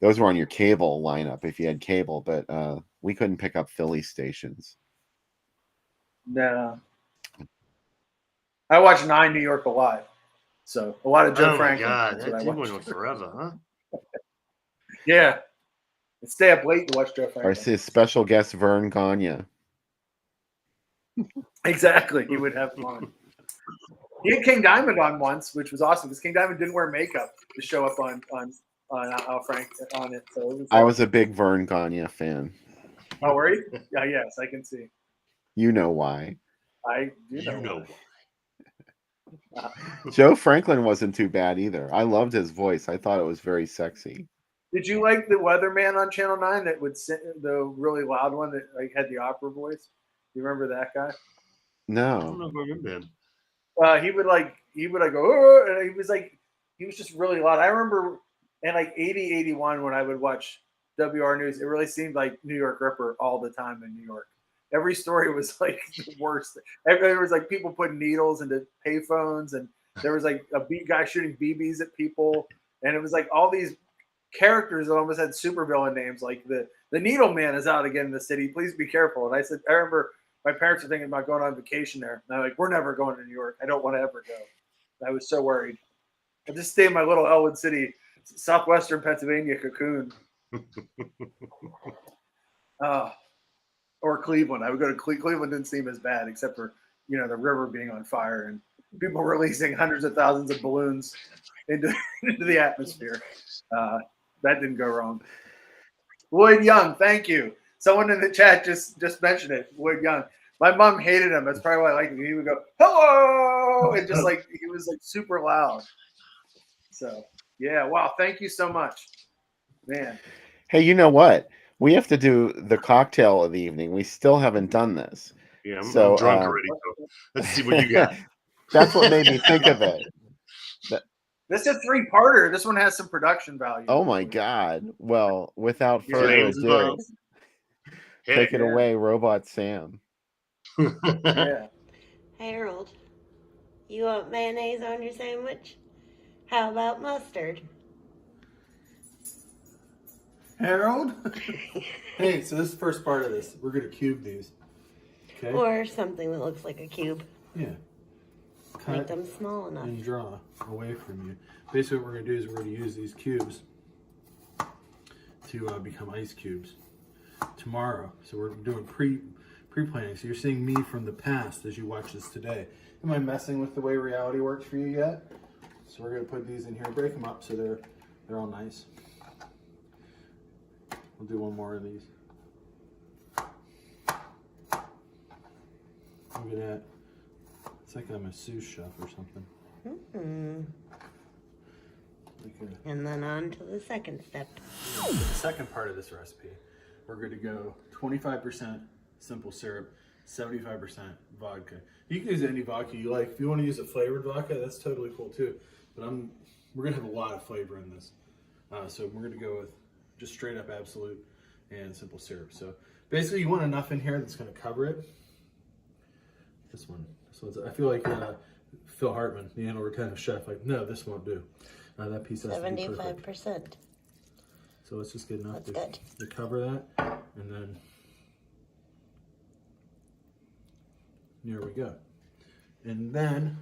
those were on your cable lineup if you had cable, but we couldn't pick up Philly stations. No. I watched 9 New York a lot. So a lot of Joe Franklin. Oh, my God. That's what I That watched. went forever, huh? Yeah. And stay up late to watch Joe Franklin. Our special guest, Vern Gagne. Exactly. He would have fun. He had King Diamond on once, which was awesome because King Diamond didn't wear makeup to show up on Frank on it. So it was I was a big Vern Gagne fan. Oh, were you? Yeah, yes, I can see. You know why. I do know. Joe Franklin wasn't too bad either. I loved his voice. I thought it was very sexy. Did you like the weatherman on Channel 9 that would sing, the really loud one that like had the opera voice? You remember that guy? I don't No. know if I remember him. He would go, "Oh," and he was just really loud. I remember in like 80, 81 when I would watch WR News, it really seemed like New York Ripper all the time in New York. Every story was like the worst. There was like people putting needles into payphones, and there was like a guy shooting BBs at people, and it was like all these characters that almost had supervillain names, like the Needle Man is out again in the city. Please be careful. And I remember my parents were thinking about going on vacation there. And they're like, we're never going to New York. I don't want to ever go. I was so worried. I just stay in my little Elwood City, southwestern Pennsylvania cocoon. Or Cleveland. I would go to Cleveland. Didn't seem as bad, except for the river being on fire and people releasing hundreds of thousands of balloons into the atmosphere. That didn't go wrong. Lloyd Young, thank you. Someone in the chat just mentioned it. Lloyd Young. My mom hated him. That's probably why I liked him. He would go, hello, and just like he was like super loud. So yeah, wow. Thank you so much, man. Hey, you know what? We have to do the cocktail of the evening. We still haven't done this. Yeah, I'm So, drunk already. So let's see what you got. That's what made me think of it. This is a 3-parter. This one has some production value. Oh my God. Well, without Yeah. further Flames ado, involved. take it Yeah. away, Robot Sam. Yeah. Harold, you want mayonnaise on your sandwich? How about mustard? Harold? Hey, so this is the first part of this. We're going to cube these. Okay? Or something that looks like a cube. Yeah. Make Cut them small enough. and draw away from you. Basically what we're going to do is we're going to use these cubes to become ice cubes tomorrow. So we're doing pre-planning. So you're seeing me from the past as you watch this today. Am I messing with the way reality works for you yet? So we're going to put these in here, break them up so they're all nice. We'll do one more of these. Look at that. It's like a masseuse chef or something. Mm-hmm. Like And then on to the second step. the second part of this recipe, we're going to go 25% simple syrup, 75% vodka. You can use any vodka you like. If you want to use a flavored vodka, that's totally cool too. But we're going to have a lot of flavor in this. So we're going to go with just straight up Absolute and simple syrup. So basically you want enough in here that's going to cover it. This one. So I feel like Phil Hartman, the annual retentive chef, like, no, this won't do. That piece has to be perfect. 75%. So let's just get enough That's to cover that, and then there we go. And then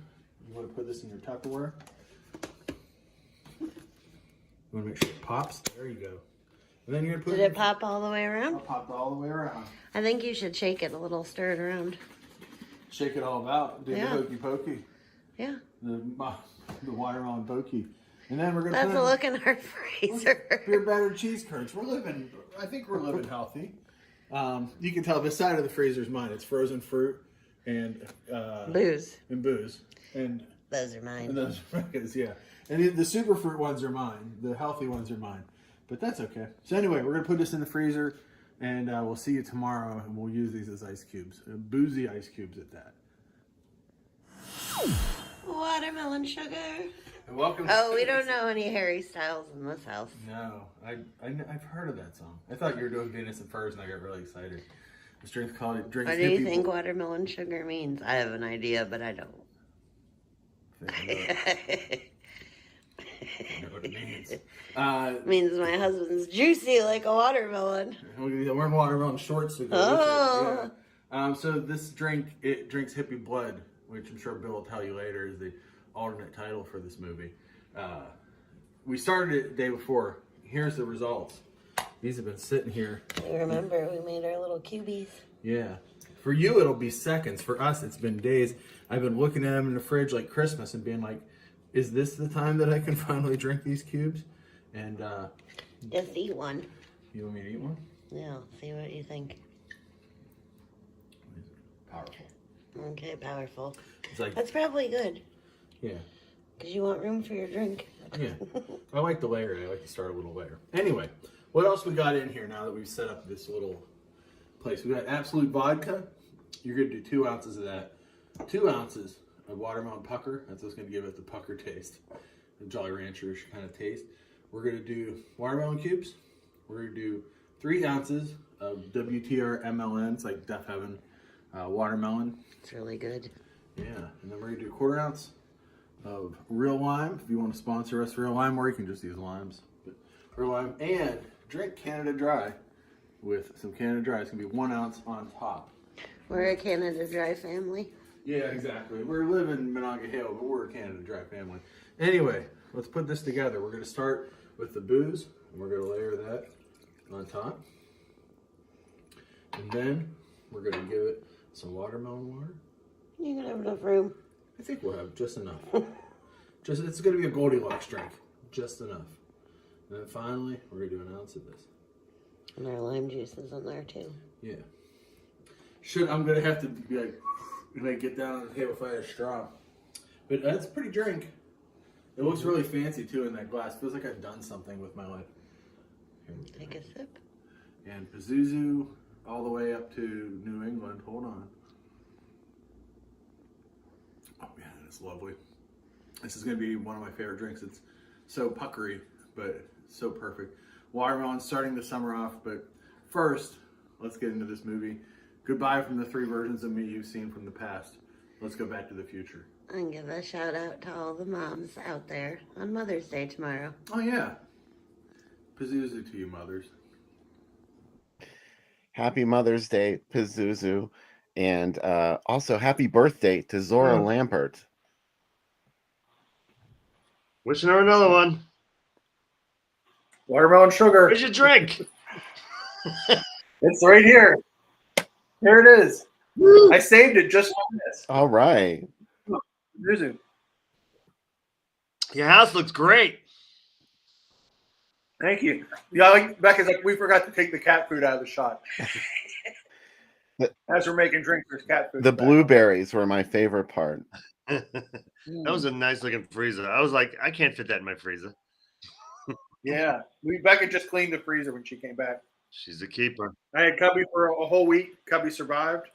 you want to put this in your Tupperware. You want to make sure it pops. There you go. And then you're gonna put Did it pop all the way around? It popped all the way around. I think you should shake it a little, stir it around. Shake it all about. Do Yeah. the hokey pokey. Yeah. The watermelon pokey. And then we're gonna That's put a look in our freezer. beer battered cheese curds. I think we're living healthy. You can tell this side of the freezer is mine. It's frozen fruit and Booze. and booze. And Those are mine. those yeah. And the super fruit ones are mine. The healthy ones are mine. But that's okay. So anyway, we're gonna put this in the freezer, and we'll see you tomorrow. And we'll use these as ice cubes, boozy ice cubes at that. Watermelon sugar. And welcome. Oh, we don't know any Harry Styles in this house. No, I've heard of that song. I thought you were doing Venus and Furs, and I got really excited. The strength called drinks. What do you think watermelon sugar means? I have an idea, but I don't. I know what it means. Means my husband's juicy like a watermelon. We're wearing watermelon shorts to go Oh. with it. Yeah. So this drink, it drinks hippie blood, which I'm sure Bill will tell you later is the alternate title for this movie. We started it the day before. Here's the results. These have been sitting here. You remember we made our little cubies. Yeah. For you, it'll be seconds. For us, it's been days. I've been looking at them in the fridge like Christmas and being like, is this the time that I can finally drink these cubes? And Just eat one. you want me to eat one? Yeah, see what you think. Powerful. Okay, powerful. It's like That's probably good. Yeah. Because you want room for your drink. Yeah. I like the layer. I like to start a little layer. Anyway, what else we got in here now that we've set up this little place? We got Absolute vodka. You're going to do 2 ounces of that. 2 ounces of watermelon pucker. That's what's going to give it the pucker taste. The Jolly Rancherish kind of taste. We're going to do watermelon cubes. We're going to do 3 ounces of WTR MLNs, like Death Heaven watermelon. It's really good. Yeah. And then we're going to do 1/4 ounce of real lime. If you want to sponsor us real lime, or you can just use limes. But real lime. And drink Canada Dry with some Canada Dry. It's going to be 1 ounce on top. We're a Canada Dry family. Yeah, exactly. We're living in Monongahela, but we're a Canada Dry family. Anyway, let's put this together. We're going to start with the booze, and we're going to layer that on top. And then we're going to give it some watermelon water. You can have enough room. I think we'll have just enough. It's going to be a Goldilocks drink. Just enough. And then finally, we're going to do 1 ounce of this. And our lime juice is in there too. Yeah. I'm going to have to be like get down on the table if I had a straw. But that's a pretty drink. It looks really fancy too in that glass. Feels like I've done something with my life. Take a sip. And Pazuzu all the way up to New England. Hold on. Oh man, it's lovely. This is going to be one of my favorite drinks. It's so puckery, but so perfect. Watermelon starting the summer off, but first, let's get into this movie. Goodbye from the 3 versions of me you've seen from the past. Let's go back to the future. And give a shout out to all the moms out there on Mother's Day tomorrow. Oh yeah. Pazuzu to you, mothers. Happy Mother's Day, Pazuzu. And also happy birthday to Zora Lampert. Wishing her another one. Watermelon sugar. Where's your drink? It's right here. Here it is. I saved it just for this. All right. Pazuzu. Your house looks great. Thank you. Yeah, like Becca's like, we forgot to take the cat food out of the shot. As we're making drinks, there's cat food. The blueberries were my favorite part. That was a nice looking freezer. I was like, I can't fit that in my freezer. Yeah. Becca just cleaned the freezer when she came back. She's a keeper. I had Cubby for a whole week. Cubby survived.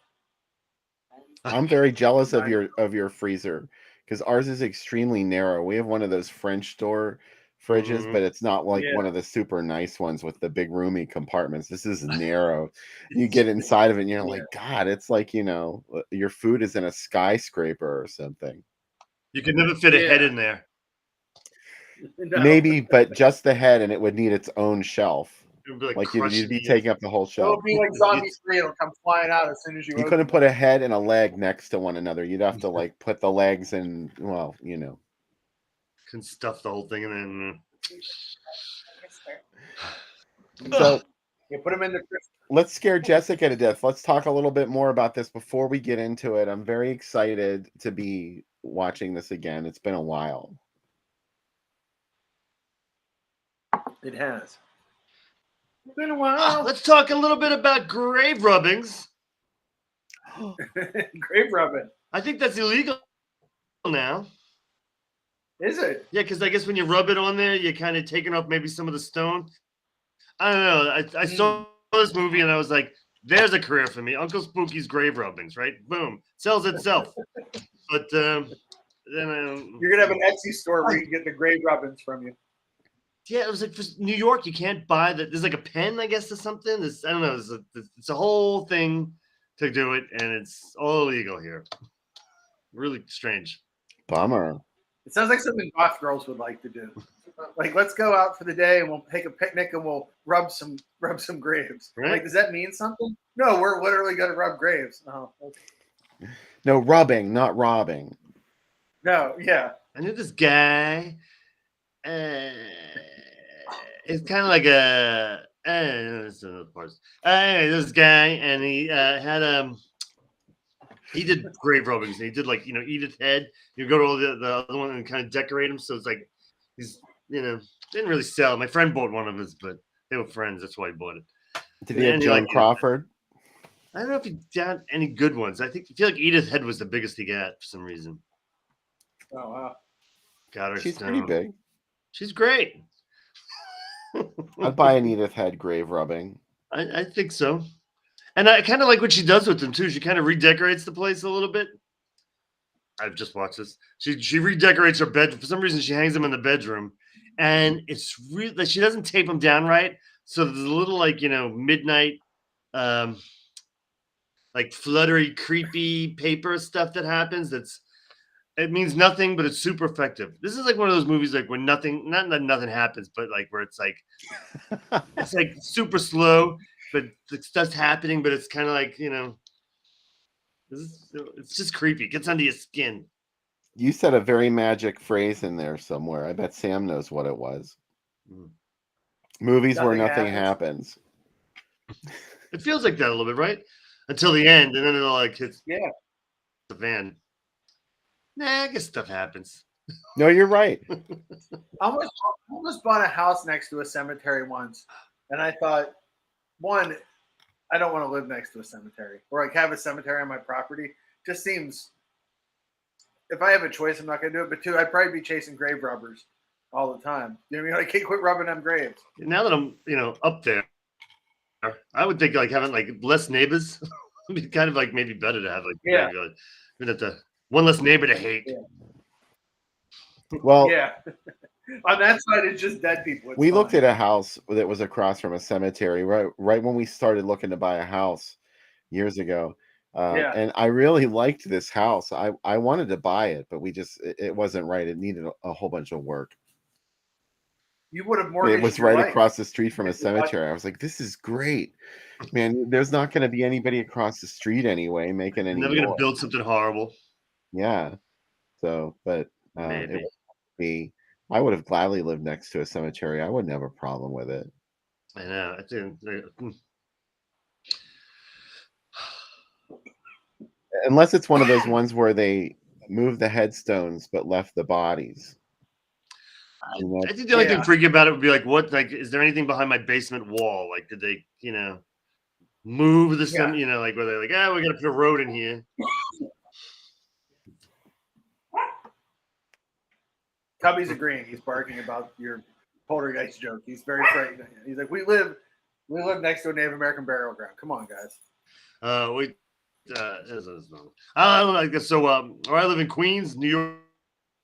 I'm very jealous of your freezer because ours is extremely narrow. We have one of those French door fridges, but it's not like one of the super nice ones with the big roomy compartments. This is narrow. You get inside of it and you're like, God, it's like, your food is in a skyscraper or something. You could never fit a head in there. No. Maybe, but just the head, and it would need its own shelf. It would be Like you'd be taking up the whole It'll shelf. be like Zombie 3. It'll come flying out as soon as you You open couldn't it. put a head and a leg next to one another. You'd have to like put the legs in, Can stuff the whole thing in there. So You put them in the fridge. let's scare Jessica to death. Let's talk a little bit more about this before we get into it. I'm very excited to be watching this again. It's been a while. It has. It's been a while. Let's talk a little bit about grave rubbings. Grave rubbing. I think that's illegal now. Is it? Yeah, because I guess when you rub it on there, you're kind of taking off maybe some of the stone. I don't know. I saw this movie and I was like, there's a career for me. Uncle Spooky's grave rubbings, right? Boom. Sells itself. But then You're going to have an Etsy store where you can get the grave rubbings from you. yeah, it was like for New York, you can't buy that. There's like a pen, I guess, or something. I don't know. It's a whole thing to do it, and it's all illegal here. Really strange. Bummer. It sounds like something goth girls would like to do. Like, let's go out for the day and we'll take a picnic and we'll rub some graves. Right. Like, does that mean something? No, we're literally going to rub graves. Oh, okay. No, rubbing, not robbing. No, yeah. I knew this guy. It's kind of like a. This guy, and he had he did grave rubbings. And he did like Edith Head. You go to all the other one and kind of decorate them. So it's like he's didn't really sell. My friend bought one of his, but they were friends. That's why he bought it. Did he have Joan Crawford? I don't know if he got any good ones. I feel like Edith Head was the biggest he got for some reason. Oh wow. Got her She's pretty stone. big. She's great. I'd buy an Edith Head grave rubbing. I think so. And I kind of like what she does with them too. She kind of redecorates the place a little bit. I've just watched this. She redecorates her bed. For some reason, she hangs them in the bedroom, and it's really like she doesn't tape them down right. So there's a little like midnight, um, like fluttery, creepy paper stuff that happens. It means nothing, but it's super effective. This is like one of those movies like where nothing, not that nothing happens, but like where it's like super slow, but the stuff's happening, but it's kind of like it's just creepy. It gets under your skin. You said a very magic phrase in there somewhere. I bet Sam knows what it was. Mm. Movies where Nothing nothing happens. It feels like that a little bit, right? Until the end, and then it all like hits the fan. Nah, I guess stuff happens. No, you're right. I almost bought a house next to a cemetery once, and I thought, one, I don't want to live next to a cemetery or like have a cemetery on my property. Just seems, if I have a choice, I'm not going to do it. But two, I'd probably be chasing grave robbers all the time. You know what I mean? I can't quit rubbing them graves. Now that I'm up there, I would think like having like less neighbors would be kind of like maybe better to have like graveyard. We'd have to one less neighbor to hate. Yeah. Well, Yeah. On that side, it's just dead people. We looked at a house that was across from a cemetery right when we started looking to buy a house years ago. And I really liked this house. I wanted to buy it, but it wasn't right. It needed a whole bunch of work. You would have mortgaged It was your right life. across the street from a cemetery. I was like, this is great. Man, there's not going to be anybody across the street anyway making any Never going to noise. build something horrible. Yeah. So, but Maybe. it would be. I would have gladly lived next to a cemetery. I wouldn't have a problem with it. I know. I think unless it's one of those ones where they moved the headstones but left the bodies. I think the only thing freaky about it would be like, what? Like, is there anything behind my basement wall? Like, did they, move the some? Like, where they're like, we're gonna put a road in here. Cubby's agreeing. He's barking about your poltergeist joke. He's very frightened. He's like, we live next to a Native American burial ground. Come on, guys. I don't know. So, where I live in Queens, New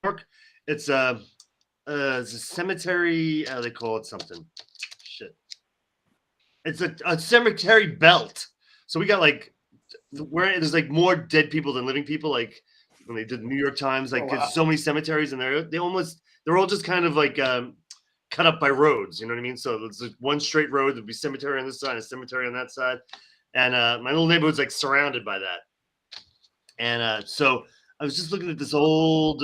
York, it's a cemetery. They call it something. Shit. It's a cemetery belt. So we got like where there's like more dead people than living people. Like when they did the New York Times, like there's so many cemeteries, and they're all just kind of like cut up by roads. You know what I mean? So it's like one straight road. There'd be cemetery on this side, and a cemetery on that side, and my little neighborhood's like surrounded by that. And so I was just looking at this old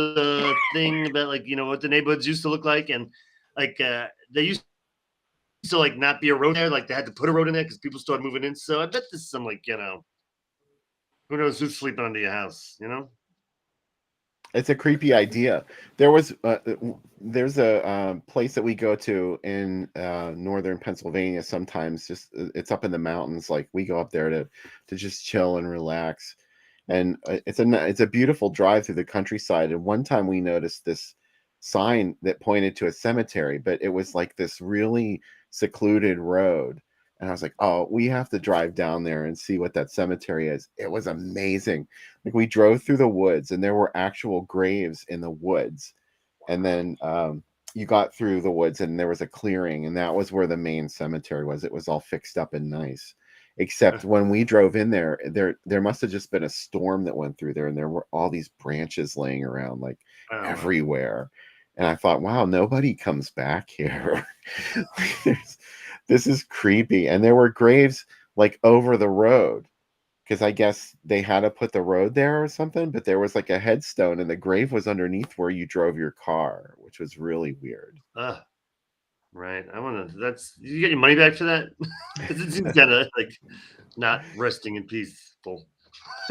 thing about like what the neighborhoods used to look like, and like they used to like not be a road there, like they had to put a road in there because people started moving in. So I bet this is some like who knows who's sleeping under your house, It's a creepy idea. There's a place that we go to in northern Pennsylvania sometimes. Just it's up in the mountains. Like we go up there to just chill and relax. And it's a beautiful drive through the countryside. And one time we noticed this sign that pointed to a cemetery, but it was like this really secluded road. And I was like, oh, we have to drive down there and see what that cemetery is. It was amazing. Like we drove through the woods and there were actual graves in the woods. And then you got through the woods and there was a clearing, and that was where the main cemetery was. It was all fixed up and nice. Except when we drove in there must have just been a storm that went through there, and there were all these branches laying around like everywhere. And I thought, wow, nobody comes back here. This is creepy. And there were graves like over the road, because I guess they had to put the road there or something, but there was like a headstone and the grave was underneath where you drove your car, which was really weird. Right. I want to. You get your money back for that? It seems kind of like not resting in peaceful.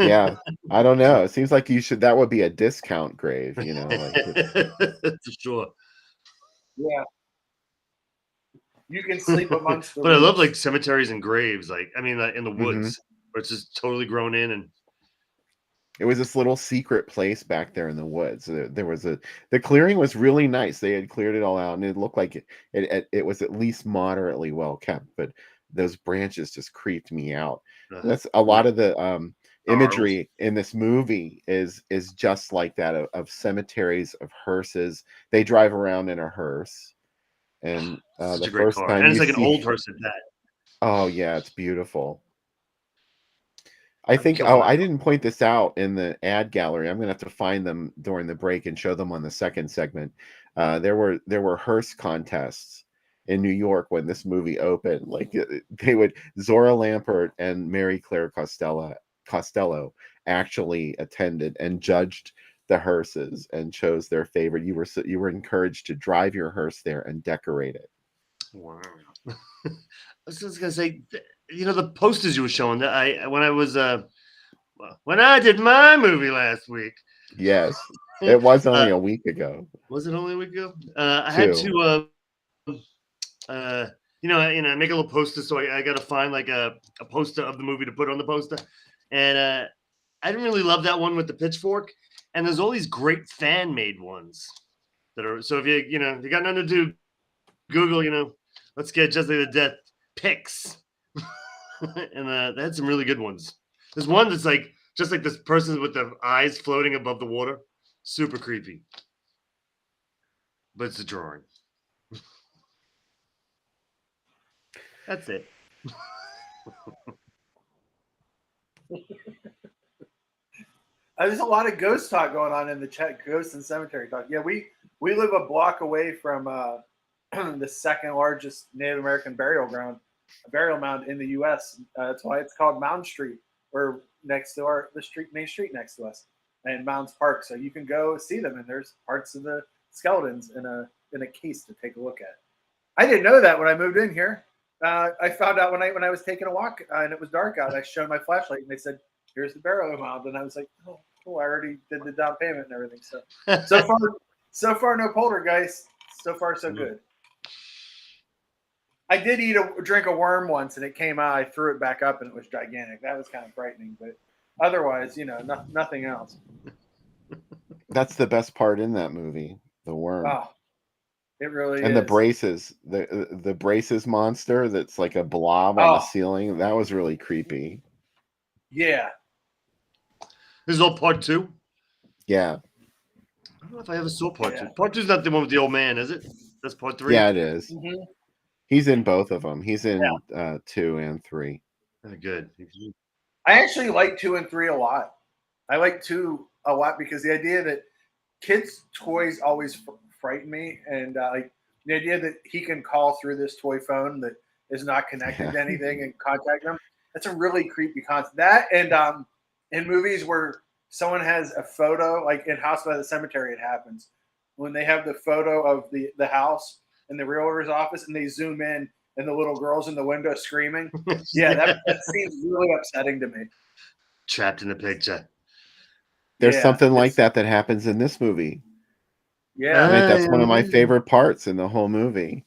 Yeah, I don't know. It seems like that would be a discount grave, like for sure. Yeah. You can sleep amongst the But I love roots. like cemeteries and graves. Like, I mean, like in the woods where it's just totally grown in, and It was this little secret place back there in the woods. There was the clearing was really nice. They had cleared it all out, and it looked like it was at least moderately well kept. But those branches just creeped me out. That's a lot of the imagery in this movie is just like that of cemeteries, of hearses. They drive around in a hearse, and Such the a great first car, time and it's you like an see, old hearse at that. oh yeah, it's beautiful. I I'd think, kill oh, for I that. didn't point this out in the ad gallery. I'm gonna have to find them during the break and show them on the second segment. There were hearse contests in New York when this movie opened. Like they would Zora Lampert and Mary Claire Costello actually attended and judged the hearses and chose their favorite. You were encouraged to drive your hearse there and decorate it. Wow. I was just gonna say, the posters you were showing that when I did my movie last week. Yes, it was only uh, a week ago. was it only a week ago? I had Too. to, make a little poster, so I got to find like a poster of the movie to put on the poster, and I didn't really love that one with the pitchfork. And there's all these great fan made ones that are so if if you got nothing to do, Google, let's get Just Like the Death pics. And they had some really good ones. There's one that's like just like this person with the eyes floating above the water. Super creepy. But it's a drawing. That's it. There's a lot of ghost talk going on in the chat. Ghost and cemetery talk. Yeah, we live a block away from the second largest Native American burial mound in the U.S. That's why it's called Mound Street. We're next to the main street next to us, and Mounds Park. So you can go see them, and there's parts of the skeletons in a case to take a look at. I didn't know that when I moved in here. I found out when I was taking a walk and it was dark out. I showed my flashlight, and they said, "Here's the burial mound," and I was like, "Oh, cool! I already did the down payment and everything." So far, no poltergeist. So far, so good. I did drink a worm once, and it came out. I threw it back up, and it was gigantic. That was kind of frightening, but otherwise, nothing else. That's the best part in that movie, the worm. Oh, it really and is. the braces, the braces monster that's like a blob on the ceiling. That was really creepy. Yeah. This is all part 2? Yeah. I don't know if I ever saw part 2. Part 2 is not the one with the old man, is it? That's part 3? Yeah, it is. Mm-hmm. He's in both of them. He's in 2 and 3. Good. I actually like 2 and 3 a lot. I like 2 a lot because the idea that kids' toys always frighten me, and like the idea that he can call through this toy phone that is not connected to anything and contact them. That's a really creepy concept. That and in movies where someone has a photo, like in House by the Cemetery, it happens when they have the photo of the house in the realtor's office and they zoom in and the little girl's in the window screaming. Yeah, that seems really upsetting to me. Trapped in the picture. There's something like that happens in this movie. Yeah, I think that's one of my favorite parts in the whole movie.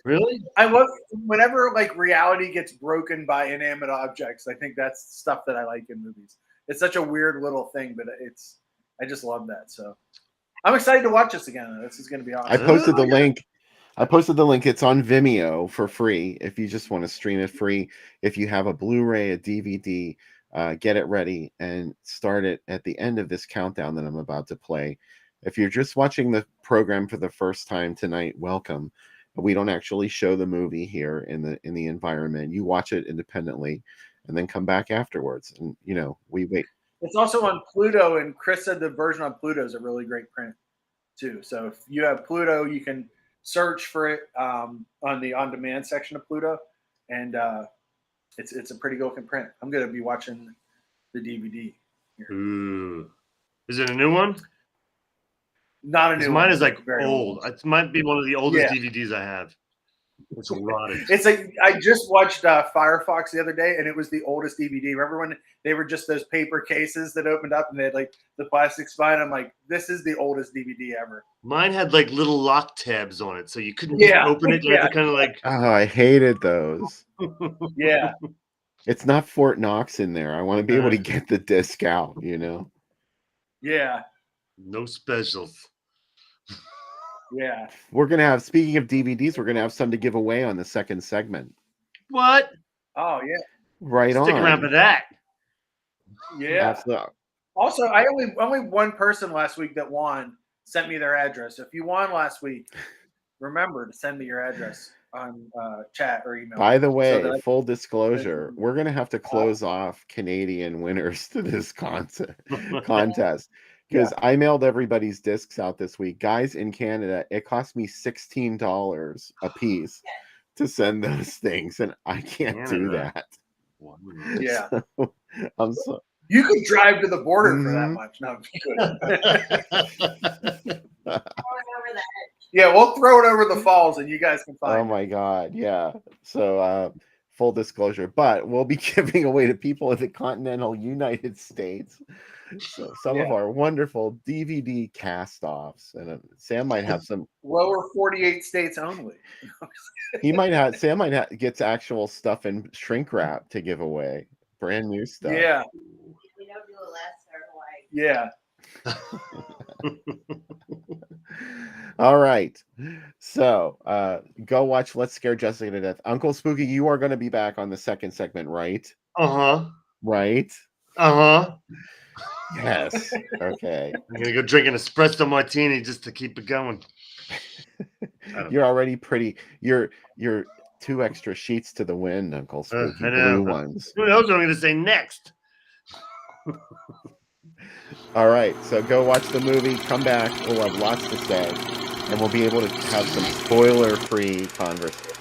Really? I love whenever like reality gets broken by inanimate objects. I think that's stuff that I like in movies. It's such a weird little thing, but I just love that. So I'm excited to watch this again. This is going to be awesome. I posted the link. It's on Vimeo for free if you just want to stream it free. If you have a Blu-ray, a DVD, get it ready and start it at the end of this countdown that I'm about to play. If you're just watching the program for the first time tonight, welcome. We don't actually show the movie here in the environment. You watch it independently and then come back afterwards. And we wait. It's also on Pluto, and Chris said the version on Pluto is a really great print too. So if you have Pluto, you can search for it on the on-demand section of Pluto, and it's a pretty good looking print. I'm going to be watching the DVD here. Ooh. Is it a new one? Not a new one. Mine is like very old. It might be one of the oldest DVDs I have. It's rotted. It's like I just watched Firefox the other day, and it was the oldest DVD. Remember when they were just those paper cases that opened up and they had like the plastic spine? I'm like, this is the oldest DVD ever. Mine had like little lock tabs on it, so you couldn't open it. You had to kind of like. Oh, I hated those. Yeah. It's not Fort Knox in there. I want to be able to get the disc out. Yeah, No specials. yeah. We're gonna have. Speaking of DVDs, we're gonna have some to give away on the second segment. What? Oh yeah, Right Stick around for on. that. yeah. Absolutely. Also, I only one person last week that won sent me their address. If you won last week, remember to send me your address on chat or email. By the so way, that full disclosure, we're gonna have to close off Canadian winners to this contest because I mailed everybody's discs out this week. Guys in Canada, it cost me $16 a piece to send those things, and I can't do Canada. that. Yeah. So, I'm so You could drive to the border for that Mhm. much. No, you couldn't. Over that. Yeah, we'll throw it over the falls and you guys can Oh find it. my God, yeah. So full disclosure, but we'll be giving away to people in the continental United States. So some of Yeah. our wonderful DVD cast-offs, and Sam might have some. Lower 48 states only. Sam might gets actual stuff in shrink wrap to give away, brand new stuff. Yeah, We don't do a lesser white. yeah. All right, so go watch Let's Scare Jessica to Death. Uncle Spooky, you are going to be back on the second segment, right? Right? Yes. Okay. I'm gonna go drink an espresso martini just to keep it going. You're already pretty. You're 2 extra sheets to the wind, Uncle Spooky. I know. Blue ones. Who knows what I'm gonna say next? All right, so go watch the movie. Come back. We'll have lots to say, and we'll be able to have some spoiler-free conversation.